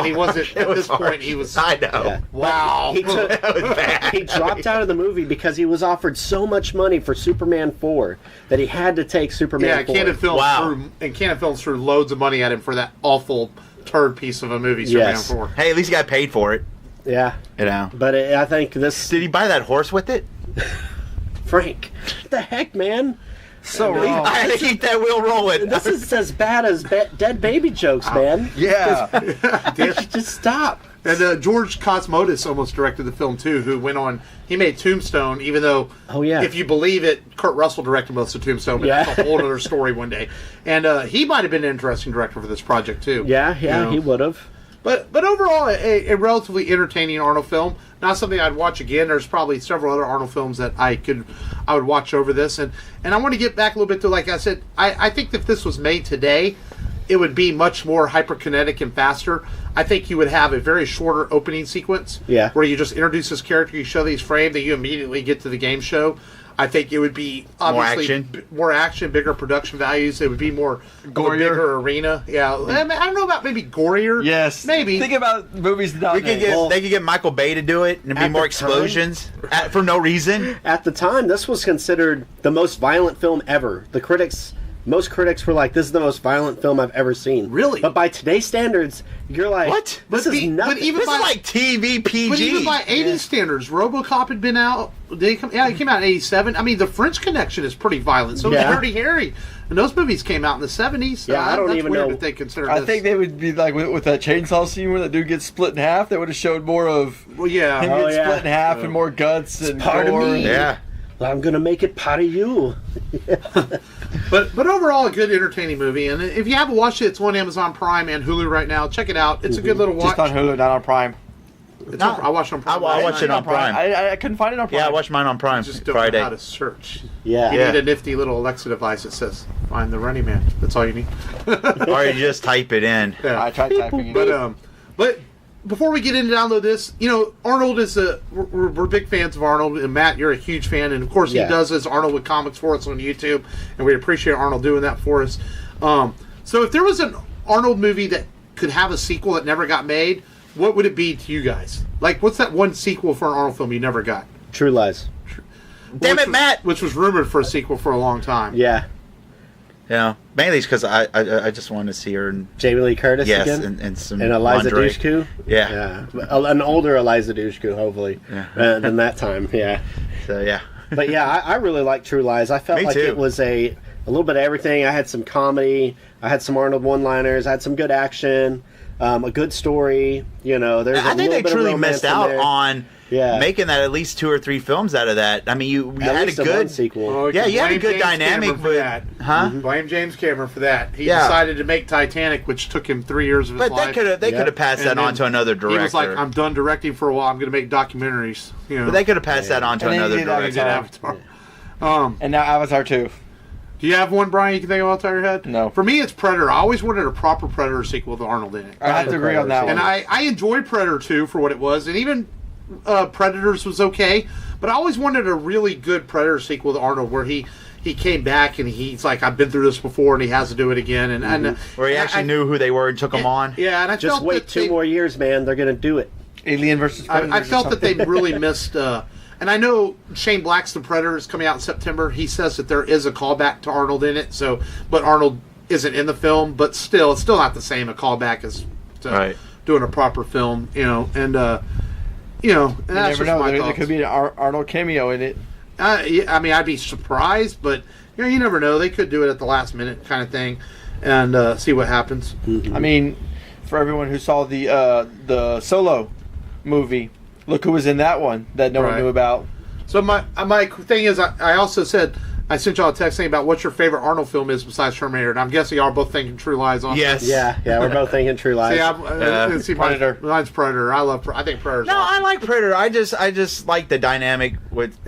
he wasn't. At this point, he was. I know. Yeah. Wow, that was bad. He dropped out of the movie because he was offered so much money for Superman 4 that he had to take Superman 4. Cannon Films threw loads of money at him for that awful turd piece of a movie, Superman 4. Hey, at least he got paid for it. Yeah. You know. But I think this... Did he buy that horse with it? Frank. What the heck, man? So And, wrong. I had to keep that wheel rolling. This is as bad as dead baby jokes, man. Yeah. Just stop. And George Cosmatos almost directed the film too. Who went on? He made Tombstone, even though, if you believe it, Kurt Russell directed most of Tombstone. But that's a whole other story one day. And he might have been an interesting director for this project too. Yeah, he would have. But overall, a relatively entertaining Arnold film. Not something I'd watch again. There's probably several other Arnold films that I would watch over this. And I want to get back a little bit to, like I said, I think if this was made today, it would be much more hyperkinetic and faster. I think you would have a very shorter opening sequence where you just introduce this character, you show these framed, then you immediately get to the game show. I think it would be obviously more action, bigger production values. It would be more gorier, bigger arena. Yeah, I don't know about maybe gorier. Yes, maybe. Think about movies they could get Michael Bay to do it, and it'd be more explosions for no reason. At the time, this was considered the most violent film ever. Most critics were like, "This is the most violent film I've ever seen." Really? But by today's standards, you're like, "What? This is nothing." But even this is like TV PG. But even by 80s standards, RoboCop had been out. It came out in 87. I mean, The French Connection is pretty violent. So did Dirty Harry. And those movies came out in the 70s. Yeah, I don't even know if they consider I think they would be like with that chainsaw scene where that dude gets split in half. They would have showed more of him getting split in half and more guts and part gore. of me. Yeah. I'm gonna make it part of you. But overall, a good entertaining movie. And if you haven't watched it, it's on Amazon Prime and Hulu right now. Check it out. It's a good little watch. Just on Hulu, not on Prime. I watched it on Prime. I watched it on Prime. I couldn't find it on Prime. Yeah, I watched mine on Prime Just don't Friday. know how to search. Yeah. You need a nifty little Alexa device that says "Find the Running Man." That's all you need. Or you just type it in. Yeah. I tried typing it. But before we get into download this, Arnold is we're big fans of Arnold, and Matt, you're a huge fan, and of course he does this Arnold with comics for us on YouTube, and we appreciate Arnold doing that for us. So if there was an Arnold movie that could have a sequel that never got made, what would it be to you guys? Like, what's that one sequel for an Arnold film you never got? True Lies. Damn it, Matt! Which was rumored for a sequel for a long time. Yeah. Yeah, mainly it's because I just wanted to see her. Jamie Lee Curtis again? and some And Eliza lingerie. Dushku? Yeah. An older Eliza Dushku, hopefully, than that time, yeah. So, yeah. But yeah, I really like True Lies. I felt like it was a little bit of everything. I had some comedy. I had some Arnold one-liners. I had some good action. A good story. There's I think they truly missed out on making that at least 2 or 3 films out of that. I mean, you had a good sequel. Well, you had a good James dynamic for that. Blame James Cameron for that. He decided to make Titanic, which took him 3 years of his life. But they could have passed that on to another director. He was like, "I'm done directing for a while. I'm going to make documentaries." But they could have passed that on to another director. Avatar. And now Avatar 2. Do you have one, Brian, you can think of off the top of your head? No. For me, it's Predator. I always wanted a proper Predator sequel with Arnold in it. I have to agree on that one. And I enjoyed Predator 2 for what it was, and even Predators was okay, but I always wanted a really good Predator sequel with Arnold where he came back and he's like, "I've been through this before," and he has to do it again. And where he actually knew who they were and took them on. Yeah, and I just felt wait 2 more years, man. They're going to do it. Alien versus Predators. I felt that they really missed. And I know Shane Black's The Predator is coming out in September. He says that there is a callback to Arnold in it. But Arnold isn't in the film. But still, it's still not the same a callback as doing a proper film. And that's you never just know. my There thoughts. could be an Arnold cameo in it. I mean, I'd be surprised, but you never know. They could do it at the last minute, kind of thing, and see what happens. I mean, for everyone who saw the Solo movie, look who was in that one that no one knew about. So my thing is, I also said, I sent y'all a text saying about what your favorite Arnold film is besides Terminator, and I'm guessing y'all are both thinking True Lies. On Yes. Yeah, we're both thinking True Lies. See, Predator. Mine's Predator. I think Predator's No, awesome. I like Predator. I just like the dynamic with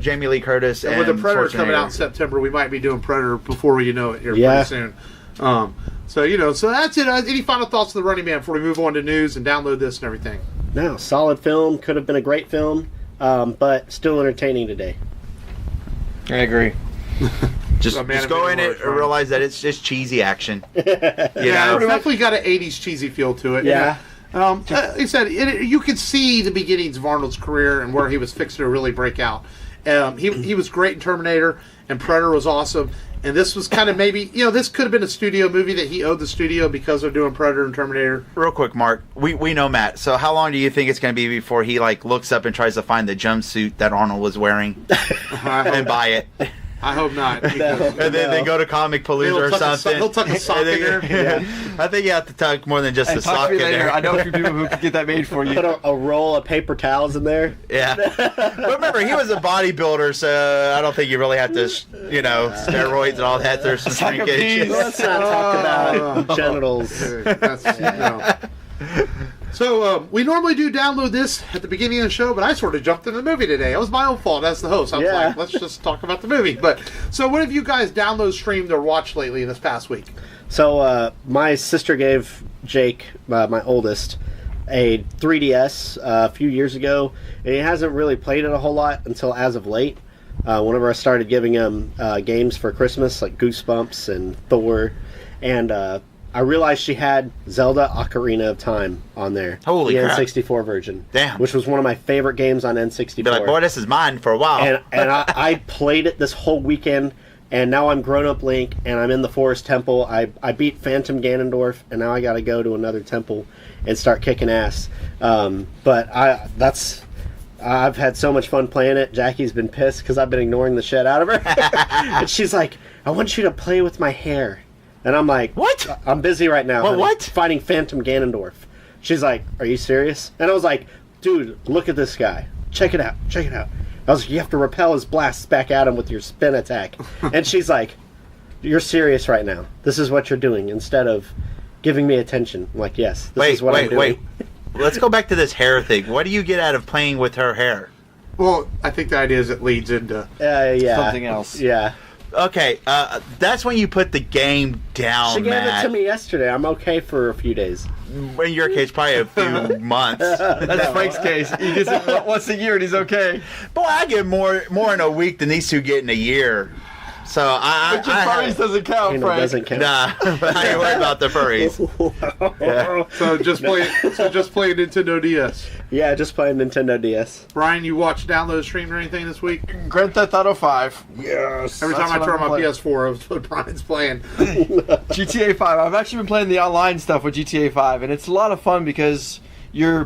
Jamie Lee Curtis and with the Predator coming Schwarzenegger. out in September, we might be doing Predator before you know it here Yeah. pretty soon. So that's it. Any final thoughts of The Running Man before we move on to news and download this and everything? No, solid film. Could have been a great film, but still entertaining today. I agree. Just A man of go many in it words, and right? realize that it's just cheesy action. Yeah, it's definitely got an 80s cheesy feel to it. Yeah. Like I said, you could see the beginnings of Arnold's career and where he was fixing to really break out. He was great in Terminator, and Predator was awesome. And this was kind of maybe, this could have been a studio movie that he owed the studio because they're doing Predator and Terminator. Real quick, Mark, we know Matt. So how long do you think it's going to be before he looks up and tries to find the jumpsuit that Arnold was wearing and buy it? I hope not. And then they go to Comic Palooza or something. He'll tuck a sock in there. I think you have to tuck more than just a sock in there. I know a few people who could get that made for you. Put a roll of paper towels in there. Yeah. But remember, he was a bodybuilder, so I don't think you really have to, steroids and all that. There's some shrinkage. Let's not talk about genitals. So we normally do download this at the beginning of the show, but I sort of jumped in the movie today. It was my own fault as the host. I was like, let's just talk about the movie. But so what have you guys download, streamed, or watched lately in this past week? So my sister gave Jake, my oldest, a 3DS a few years ago, and he hasn't really played it a whole lot until as of late. Whenever I started giving him games for Christmas, like Goosebumps and Thor, and I realized she had Zelda Ocarina of Time on there. Holy crap. The N64 version. Damn. Which was one of my favorite games on N64. Be like, boy, this is mine for a while. And I played it this whole weekend, and now I'm grown-up Link, and I'm in the Forest Temple. I beat Phantom Ganondorf, and now I got to go to another temple and start kicking ass. But I've had so much fun playing it. Jackie's been pissed because I've been ignoring the shit out of her. And she's like, I want you to play with my hair. And I'm like, what? I'm busy right now. Well, what? Fighting Phantom Ganondorf. She's like, are you serious? And I was like, dude, look at this guy. Check it out. Check it out. I was like, you have to repel his blasts back at him with your spin attack. And she's like, you're serious right now. This is what you're doing instead of giving me attention. I'm like, yes, this is what I'm doing. Wait. Let's go back to this hair thing. What do you get out of playing with her hair? Well, I think the idea is it leads into something else. Yeah. Okay, that's when you put the game down, She gave Matt. it to me yesterday. I'm okay for a few days. In your case, probably a few months. That's Frank's case. He gets it once a year and he's okay. Boy, I get more in a week than these two get in a year. So But your furries doesn't count, Frank. Doesn't count. Nah, I ain't worried about the furries. So just play Nintendo DS. Yeah, just playing Nintendo DS. Brian, you watched, download, streamed, or anything this week? Grand Theft Auto 5. Yes. Every time That's I what turn on I'm my playing. PS4, that's what Brian's playing. GTA 5. I've actually been playing the online stuff with GTA 5, and it's a lot of fun because you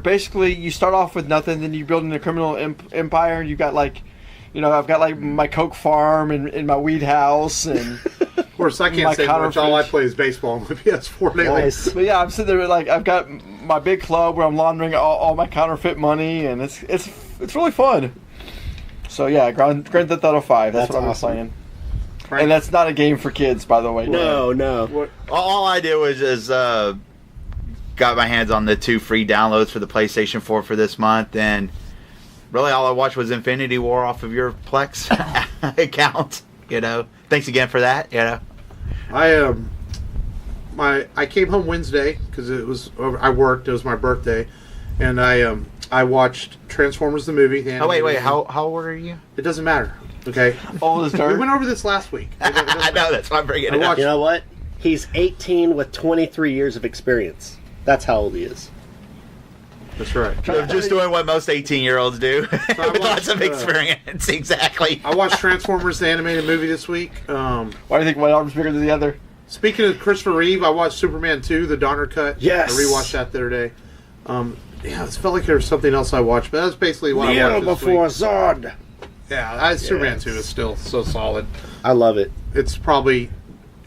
start off with nothing, then you build a criminal empire. You got I've got my coke farm and my weed house, and Of course, I can't say much. All I play is baseball on my PS4 lately. Nice. But yeah, I'm sitting there I've got my big club where I'm laundering all my counterfeit money, and it's really fun. So yeah, Grand Theft Auto 5. That's what awesome. I'm playing. And that's not a game for kids, by the way. No. All I did was just got my hands on the 2 free downloads for the PlayStation 4 for this month, and really all I watched was Infinity War off of your Plex account. Thanks again for that. I came home Wednesday because I worked. It was my birthday, and I watched Transformers the movie. Oh wait, how old are you? It doesn't matter. Okay, Old as we dirt. went over this last week. I know, that's why I'm bringing it up. You know what? He's 18 with 23 years of experience. That's how old he is. That's right. I'm just doing what most 18-year-olds do. With watched, lots of experience, exactly. I watched Transformers the animated movie this week. Why do you think one arm's bigger than the other? Speaking of Christopher Reeve, I watched Superman 2, the Donner cut. Yes. I rewatched that the other day. It felt like there was something else I watched, but that's basically what I watched this week. Zod. Yeah, Superman 2 is still so solid. I love it. It's probably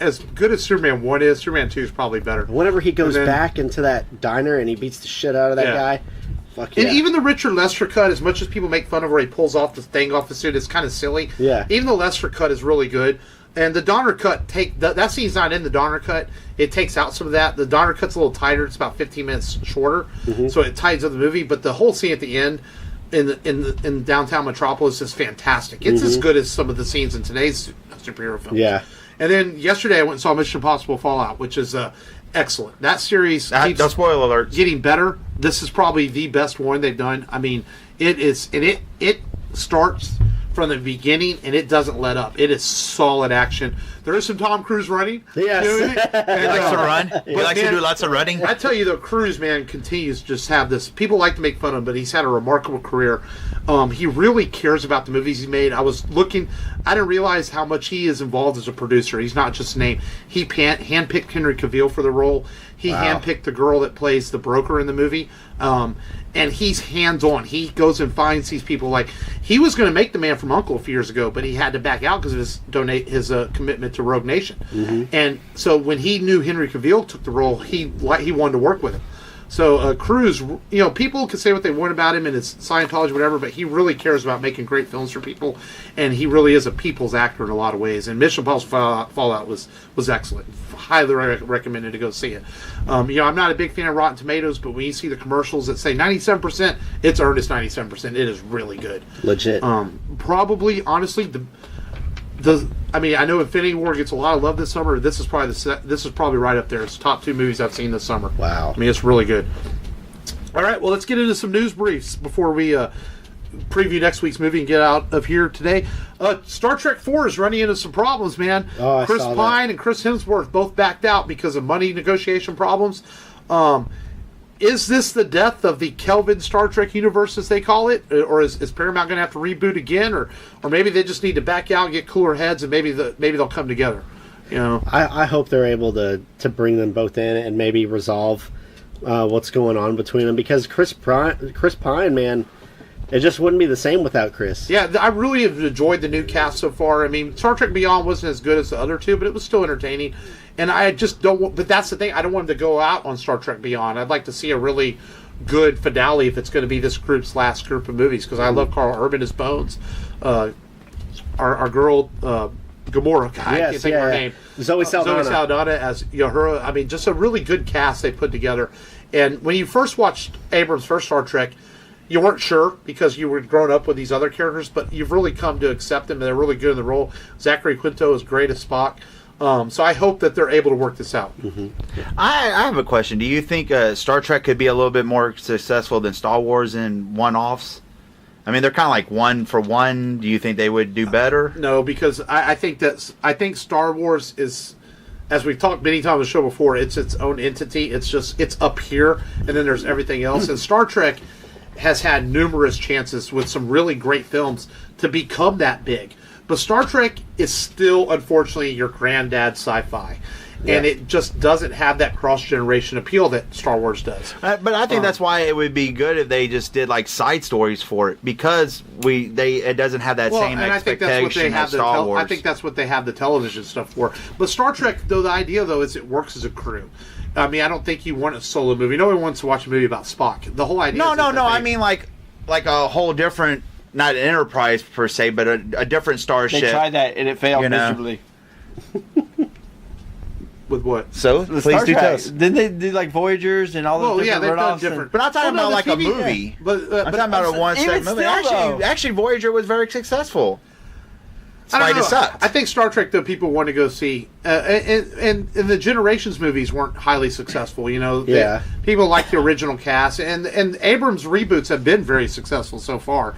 as good as Superman 1 is. Superman 2 is probably better. Whenever he goes back into that diner and he beats the shit out of that guy, fuck yeah. And even the Richard Lester cut, as much as people make fun of where he pulls off the thing off the suit, it's kind of silly. Yeah. Even the Lester cut is really good. And the Donner cut, that scene's not in the Donner cut. It takes out some of that. The Donner cut's a little tighter. It's about 15 minutes shorter. So it tightens up the movie. But the whole scene at the end in downtown Metropolis is fantastic. It's as good as some of the scenes in today's superhero films. Yeah. And then yesterday I went and saw Mission Impossible Fallout, which is excellent. That series keeps No spoiler alerts. getting better. This is probably the best one they've done. I mean, it is, and it starts from the beginning and it doesn't let up. It is solid action. There is some Tom Cruise running. Yes. He likes to run. He likes to man, do lots of running. I tell you, the Cruise, man, continues to just have this. People like to make fun of him, but he's had a remarkable career. He really cares about the movies he made. I was looking. I didn't realize how much he is involved as a producer. He's not just a name. He handpicked Henry Cavill for the role. He handpicked the girl that plays the broker in the movie. and he's hands-on. He goes and finds these people. Like, he was going to make The Man from U.N.C.L.E. a few years ago, but he had to back out because of his commitment to Rogue Nation. And so when he knew Henry Cavill took the role, he wanted to work with him. So Cruise, people can say what they want about him and his Scientology, whatever, but he really cares about making great films for people, and he really is a people's actor in a lot of ways. And Mission Impossible Fallout was excellent. Highly recommended to go see it. I'm not a big fan of Rotten Tomatoes, but when you see the commercials that say 97%, it's earned its 97%. It is really good. Legit. Probably, honestly, I know Infinity War gets a lot of love this summer. This is probably right up there. It's the top 2 movies I've seen this summer. Wow. I mean, it's really good. All right, well, let's get into some news briefs before we preview next week's movie and get out of here today. Star Trek 4 is running into some problems, man. Oh, Chris Pine and Chris Hemsworth both backed out because of money negotiation problems. Is this the death of the Kelvin Star Trek universe, as they call it? Or is Paramount going to have to reboot again? Or maybe they just need to back out and get cooler heads, and maybe they'll come together. I hope they're able to bring them both in and maybe resolve what's going on between them, because Chris Pine, man, it just wouldn't be the same without Chris. Yeah, I really have enjoyed the new cast so far. I mean, Star Trek Beyond wasn't as good as the other two, but it was still entertaining. And I just don't. But that's the thing. I don't want them to go out on Star Trek Beyond. I'd like to see a really good finale if it's going to be this group's last group of movies, because I love Carl Urban as Bones. Our girl Gamora. God, I can't think of her name. Zoe Saldana as Uhura. I mean, just a really good cast they put together. And when you first watched Abrams' first Star Trek, you weren't sure because you were grown up with these other characters, but you've really come to accept them, and they're really good in the role. Zachary Quinto is great as Spock. So I hope that they're able to work this out. Mm-hmm. I have a question. Do you think Star Trek could be a little bit more successful than Star Wars in one-offs? I mean, they're kind of like one for one. Do you think they would do better? No, because I think Star Wars is, as we've talked many times on the show before, it's its own entity. It's up here, and then there's everything else. And Star Trek has had numerous chances with some really great films to become that big. But Star Trek is still, unfortunately, your granddad's sci-fi. Yeah. And it just doesn't have that cross-generation appeal that Star Wars does. But I think that's why it would be good if they just did like side stories for it, because it doesn't have that same expectation as Star Wars. I think that's what they have the television stuff for. But Star Trek, though, the idea, though, is it works as a crew. I mean, I don't think you want a solo movie. No one wants to watch a movie about Spock. The whole idea. No. I mean, like a whole different, not an Enterprise per se, but a different starship. They tried that and it failed miserably. With what? So please do tell us. Didn't they do like Voyagers and all those different they've done run-offs? different. But I'm talking about like a movie. Yeah. I'm talking about a one-set movie. Actually, Voyager was very successful. It sucked. I think Star Trek, though, people want to go see, and the Generations movies weren't highly successful. People like the original cast, and Abrams reboots have been very successful so far.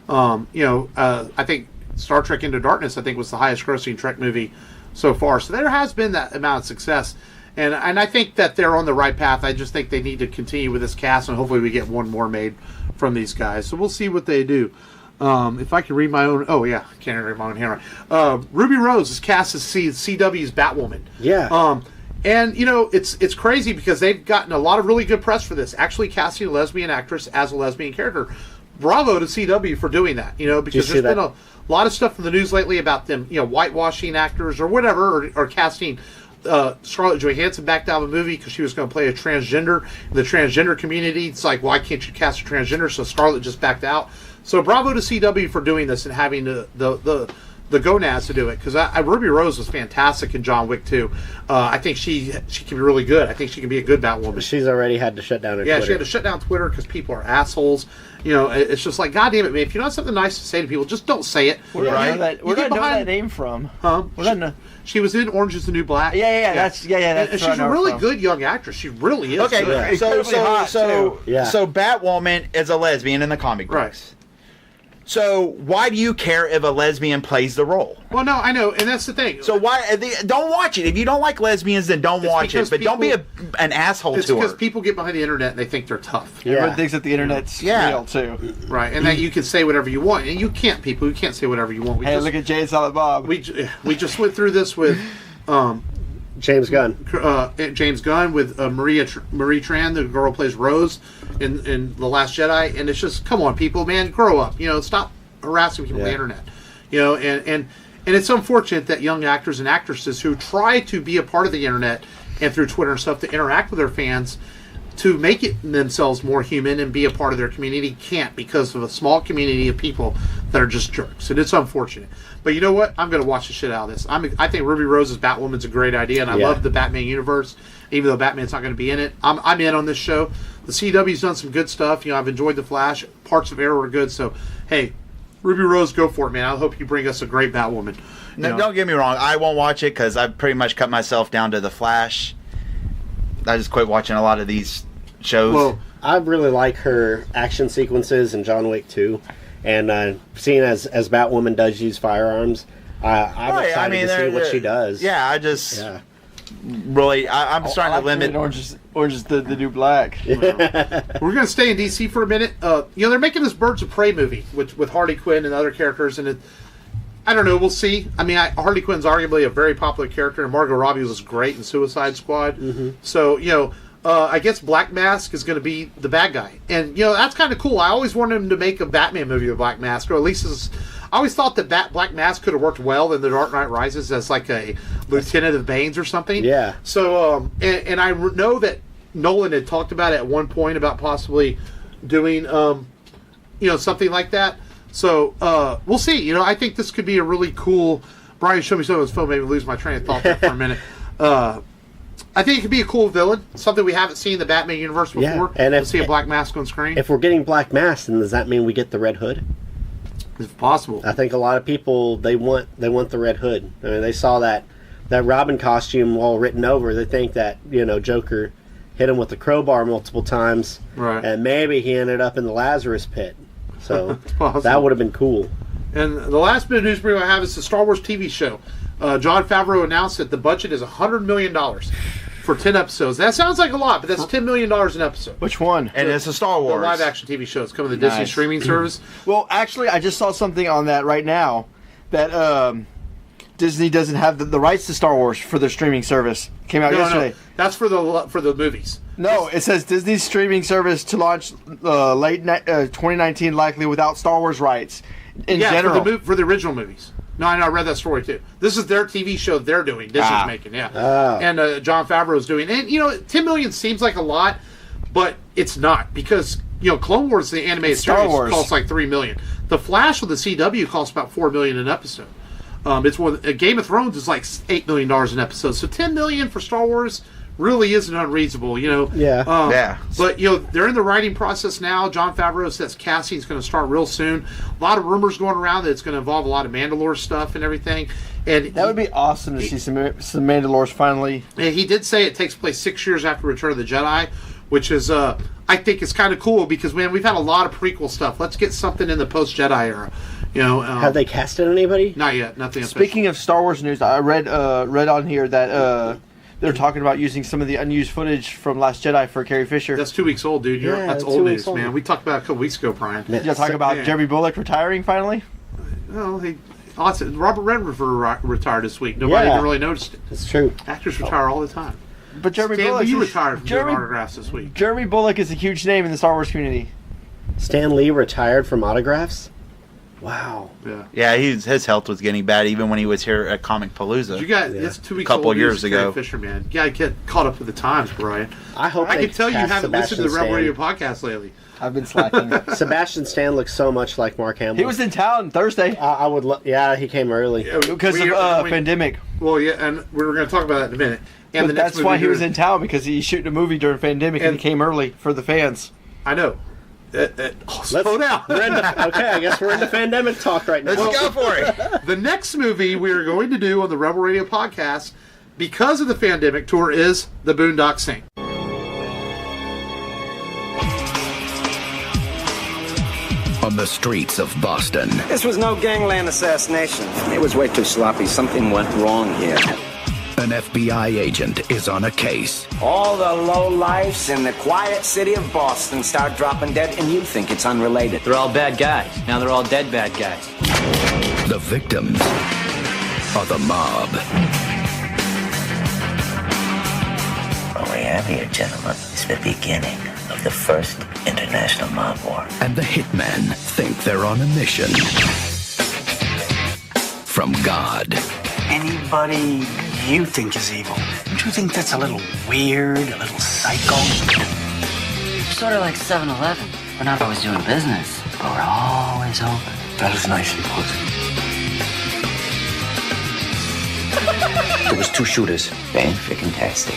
I think Star Trek Into Darkness, was the highest grossing Trek movie so far. So there has been that amount of success, and I think that they're on the right path. I just think they need to continue with this cast, and hopefully we get one more made from these guys. So we'll see what they do. If I can read my own... Oh, yeah. I can't read my own handwriting. Ruby Rose is cast as CW's Batwoman. Yeah. And, it's crazy because they've gotten a lot of really good press for this, actually casting a lesbian actress as a lesbian character. Bravo to CW for doing that, because there's been a lot of stuff in the news lately about them, whitewashing actors or whatever, or casting... Scarlett Johansson backed out of a movie because she was going to play a transgender. In the transgender community, it's like, why can't you cast a transgender? So Scarlett just backed out. So bravo to CW for doing this and having the gonads to do it, because Ruby Rose was fantastic in John Wick 2. I think she can be really good. I think she can be a good Batwoman. She's already had to shut down her Twitter. Yeah, she had to shut down Twitter because people are assholes. It's just like, God damn it, man. If you don't have something nice to say to people, just don't say it. Where do I know that name from? She was in Orange is the New Black. Yeah. That's and she's a really good young actress. She really is. Okay, good. so Batwoman is a lesbian in the comic books. Right. So why do you care if a lesbian plays the role? Well, no, I know, and that's the thing. So why don't watch it? If you don't like lesbians, then don't watch it. But don't be an asshole to her. It's because people get behind the internet and they think they're tough. Yeah. Everyone thinks that the internet's real too. Right, and that you can say whatever you want, and you can't. People, you can't say whatever you want. Look at Jay and Silent Bob. We just went through this with James Gunn with Marie Tran, the girl who plays Rose in The Last Jedi, and it's just, come on, people, man, grow up. Stop harassing people on the internet. And it's unfortunate that young actors and actresses who try to be a part of the internet and through Twitter and stuff to interact with their fans to make it themselves more human and be a part of their community can't, because of a small community of people that are just jerks. And it's unfortunate. But you know what? I'm going to watch the shit out of this. I think Ruby Rose's Batwoman's a great idea, and I love the Batman universe, even though Batman's not going to be in it. I'm in on this show. The CW's done some good stuff. I've enjoyed The Flash. Parts of Arrow are good. So, hey, Ruby Rose, go for it, man. I hope you bring us a great Batwoman. No, don't get me wrong. I won't watch it because I've pretty much cut myself down to The Flash. I just quit watching a lot of these shows. Well, I really like her action sequences in John Wick 2. And seeing as Batwoman does use firearms, I'm excited to see what she does. Yeah, I'm starting to limit. Orange is the new black. We're going to stay in DC for a minute. They're making this Birds of Prey movie with Harley Quinn and other characters, and I don't know. We'll see. I mean, Harley Quinn's arguably a very popular character, and Margot Robbie was great in Suicide Squad. Mm-hmm. So, I guess Black Mask is going to be the bad guy. And, that's kind of cool. I always wanted him to make a Batman movie with Black Mask, or at least I always thought that Black Mask could have worked well in The Dark Knight Rises as like a lieutenant of Bane's or something. Yeah. So, and I know that Nolan had talked about it at one point about possibly doing, something like that. So, we'll see. I think this could be a really cool... Brian showed me some of his phone, made me lose my train of thought there for a minute. I think it could be a cool villain, something we haven't seen in the Batman universe before. Yeah, and if see a Black Mask on screen. If we're getting Black Mask, then does that mean we get the Red Hood? It's possible. I think a lot of people they want the Red Hood. I mean, they saw that Robin costume all written over. They think that Joker hit him with the crowbar multiple times, right? And maybe he ended up in the Lazarus Pit. So that would have been cool. And the last bit of news we have is the Star Wars TV show. Jon Favreau announced that the budget is $100 million for 10 episodes. That sounds like a lot, but that's $10 million an episode. Which one? And it's a Star Wars. The live-action TV show. It's coming to the Disney streaming service. Well, actually, I just saw something on that right now that Disney doesn't have the rights to Star Wars for their streaming service. Came out yesterday. No. That's for the movies. No, it says Disney's streaming service to launch late 2019, likely without Star Wars rights. In general, for the original movies. No, I know. I read that story too. This is their TV show they're doing. Disney's making, and Jon Favreau's doing. And $10 million seems like a lot, but it's not, because Clone Wars, the animated series, costs like $3 million. The Flash with the CW costs about $4 million an episode. Game of Thrones is like $8 million an episode. So $10 million for Star Wars really isn't unreasonable, But they're in the writing process now. Jon Favreau says casting is going to start real soon. A lot of rumors going around that it's going to involve a lot of Mandalore stuff and everything. And that would be awesome to see some Mandalores finally. And he did say it takes place 6 years after Return of the Jedi, which is I think it's kind of cool, because man, we've had a lot of prequel stuff. Let's get something in the post Jedi era. Have they casted anybody? Not yet. Nothing. Speaking of Star Wars news, I read on here that. They're talking about using some of the unused footage from Last Jedi for Carrie Fisher. That's 2 weeks old, dude. That's old news, man. We talked about it a couple weeks ago, Brian. You're talking about Jeremy Bullock retiring finally? No, Robert Redford retired this week. Nobody even really noticed it. That's true. Actors retire all the time. But Jeremy Bullock retired from doing autographs this week. Jeremy Bullock is a huge name in the Star Wars community. Stan Lee retired from autographs? Wow. Yeah, his health was getting bad even when he was here at Comic Palooza. That's 2 weeks a couple old years ago. Fisher, man. You gotta get caught up with the times, Brian. I can tell you haven't listened to the Rebel Radio podcast lately. I've been slacking. Sebastian Stan looks so much like Mark Hamill. He was in town Thursday. I would. He came early because of pandemic. Well, yeah, and we're going to talk about that in a minute. And but that's why he was in town, because he's shooting a movie during pandemic, and he came early for the fans. I know. Slow down. Okay, I guess we're in the pandemic talk right now. Let's go for it. The next movie we are going to do on the Rebel Radio podcast, because of the pandemic tour, is The Boondock Saints. On the streets of Boston. This was no gangland assassination. It was way too sloppy. Something went wrong here. An FBI agent is on a case. All the lowlifes in the quiet city of Boston start dropping dead, and you think it's unrelated. They're all bad guys. Now they're all dead bad guys. The victims are the mob. What we have here, gentlemen, is the beginning of the First International Mob War. And the hitmen think they're on a mission from God. Anybody you think is evil, don't you think that's a little weird, a little psycho? Sort of like 7-Eleven. We're not always doing business, but we're always open. That is nicely put. There was 2 shooters. Fan-freaking-tastic.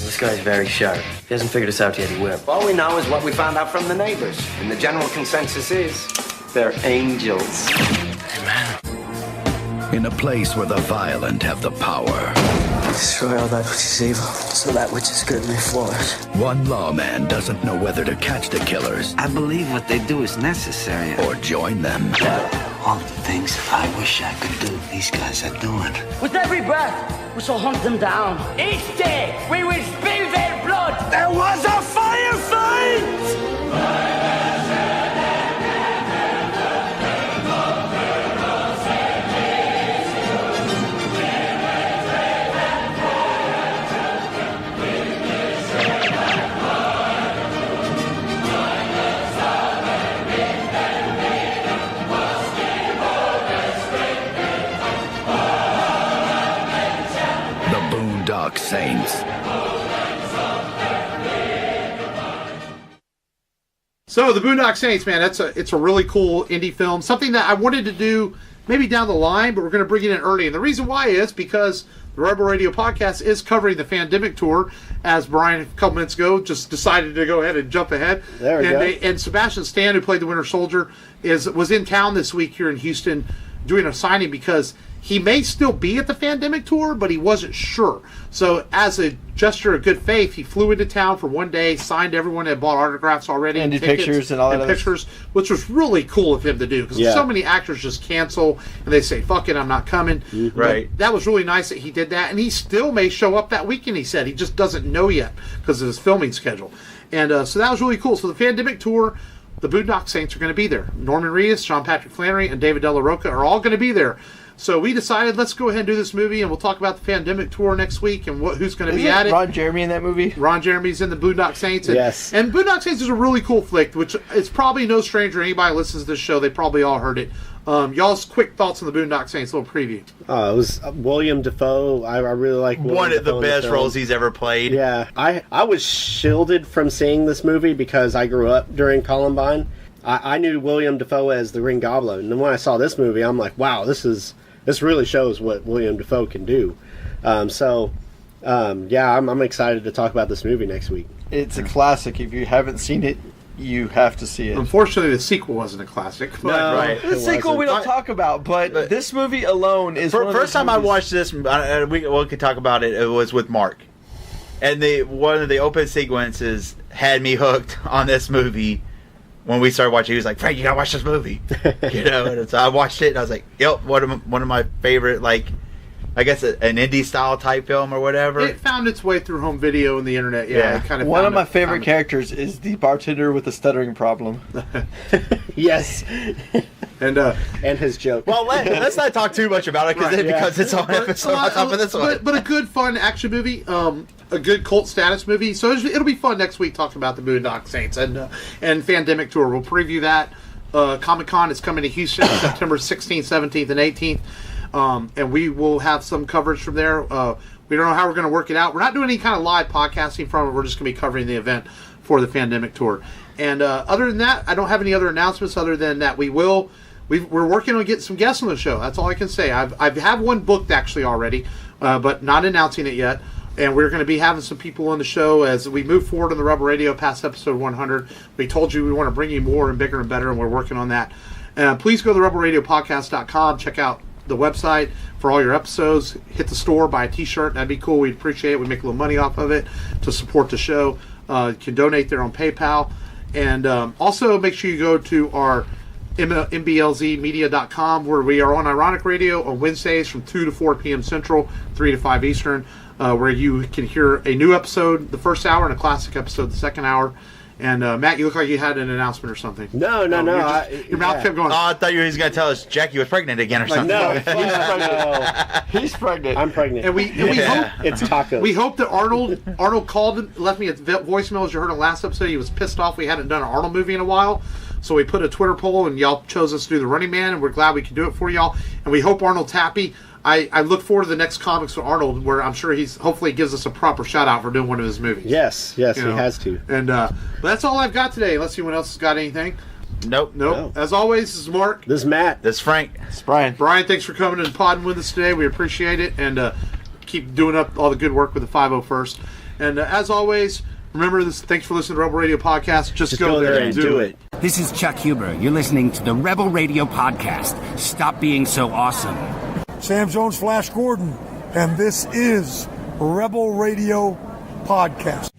This guy's very sharp. He hasn't figured us out yet, he will. All we know is what we found out from the neighbors. And the general consensus is they're angels. Hey, man. In a place where the violent have the power. Destroy all that which is evil, so that which is good may flourish. One lawman doesn't know whether to catch the killers. I believe what they do is necessary. Or join them. All the things I wish I could do, these guys are doing. With every breath, we shall hunt them down. Each day, we will spill their blood. There was a firefight! Saints. So the Boondock Saints, man, it's a really cool indie film. Something that I wanted to do maybe down the line, but we're going to bring it in early. And the reason why is because the Rebel Radio podcast is covering the Fandemic Tour, as Brian a couple minutes ago just decided to go ahead and jump ahead. There we go. And Sebastian Stan, who played the Winter Soldier, was in town this week here in Houston doing a signing because he may still be at the Fandemic Tour, but he wasn't sure. So as a gesture of good faith, he flew into town for one day, signed everyone that bought autographs already. And did pictures and all that. Pictures, which was really cool of him to do. Because so many actors just cancel and they say, fuck it, I'm not coming. Mm-hmm. Right. But that was really nice that he did that. And he still may show up that weekend, he said. He just doesn't know yet because of his filming schedule. And so that was really cool. So the Fandemic Tour, the Boondock Saints are going to be there. Norman Reedus, Sean Patrick Flannery, and David Della Rocca are all going to be there. So we decided, let's go ahead and do this movie, and we'll talk about the Fandemic Tour next week and who's going to be at it. Ron Jeremy in that movie? Ron Jeremy's in the Boondock Saints. And, yes. And Boondock Saints is a really cool flick, which it's probably no stranger to anybody who listens to this show. They probably all heard it. Y'all's quick thoughts on the Boondock Saints, little preview. It was William Dafoe. I really like William one of Dafoe the best roles he's ever played. Yeah. I was shielded from seeing this movie because I grew up during Columbine. I knew William Dafoe as the Green Goblin. And then when I saw this movie, I'm like, wow, this really shows what William Dafoe can do. I'm excited to talk about this movie next week. It's a classic. If you haven't seen it, you have to see it. Unfortunately, the sequel wasn't a classic. But, No, right. The sequel we don't talk about, but this movie alone is one of first those time I movies- watched this. We could talk about it. It was with Mark, and one of the open sequences had me hooked on this movie. When we started watching, he was like, "Frank, you gotta watch this movie," And so I watched it, and I was like, "Yep, one of my favorite, like, I guess an indie style type film or whatever." It found its way through home video and the internet. Yeah. It kind of one of my favorite characters is the bartender with the stuttering problem. Yes. And his joke. Well, let's not talk too much about it because it's on top of this one. But a good, fun action movie. A good cult status movie. So it'll be fun next week talking about the Boondock Saints and Fandemic Tour. We'll preview that. Comic-Con is coming to Houston September 16th, 17th, and 18th. And we will have some coverage from there. We don't know how we're going to work it out. We're not doing any kind of live podcasting from it. We're just going to be covering the event for the Fandemic Tour. And other than that, I don't have any other announcements other than that we're working on getting some guests on the show. That's all I can say. I have one booked actually already, but not announcing it yet. And we're going to be having some people on the show as we move forward on the Rebel Radio past episode 100. We told you we want to bring you more and bigger and better, and we're working on that. Please go to rebelradiopodcast.com. Check out the website for all your episodes. Hit the store, buy a t-shirt. That'd be cool. We'd appreciate it. We make a little money off of it to support the show. You can donate there on PayPal. And also make sure you go to our mblzmedia.com, where we are on Ironiq Radio on Wednesdays from 2 to 4 p.m. Central, 3 to 5 Eastern, where you can hear a new episode the first hour and a classic episode the second hour. And Matt, you look like you had an announcement or something. No. Your mouth kept going. Oh, I thought he was going to tell us Jackie was pregnant again or something. No, he's pregnant. He's pregnant. I'm pregnant. And we hope it's tacos. We hope that Arnold called and left me a voicemail, as you heard in the last episode. He was pissed off we hadn't done an Arnold movie in a while. So we put a Twitter poll, and y'all chose us to do The Running Man, and we're glad we could do it for y'all. And we hope Arnold's happy. I look forward to the next comics with Arnold, where I'm sure he's hopefully gives us a proper shout out for doing one of his movies. Yes, he has to. And but that's all I've got today. Unless anyone else has got anything. Nope. No. As always, this is Mark. This is Matt. This is Frank. This is Brian. Brian, thanks for coming and podding with us today. We appreciate it, and keep doing up all the good work with the 501st. And as always, remember this. Thanks for listening to the Rebel Radio Podcast. Just go there and do it. This is Chuck Huber. You're listening to the Rebel Radio Podcast. Stop being so awesome. Sam Jones, Flash Gordon, and this is Rebel Radio Podcast.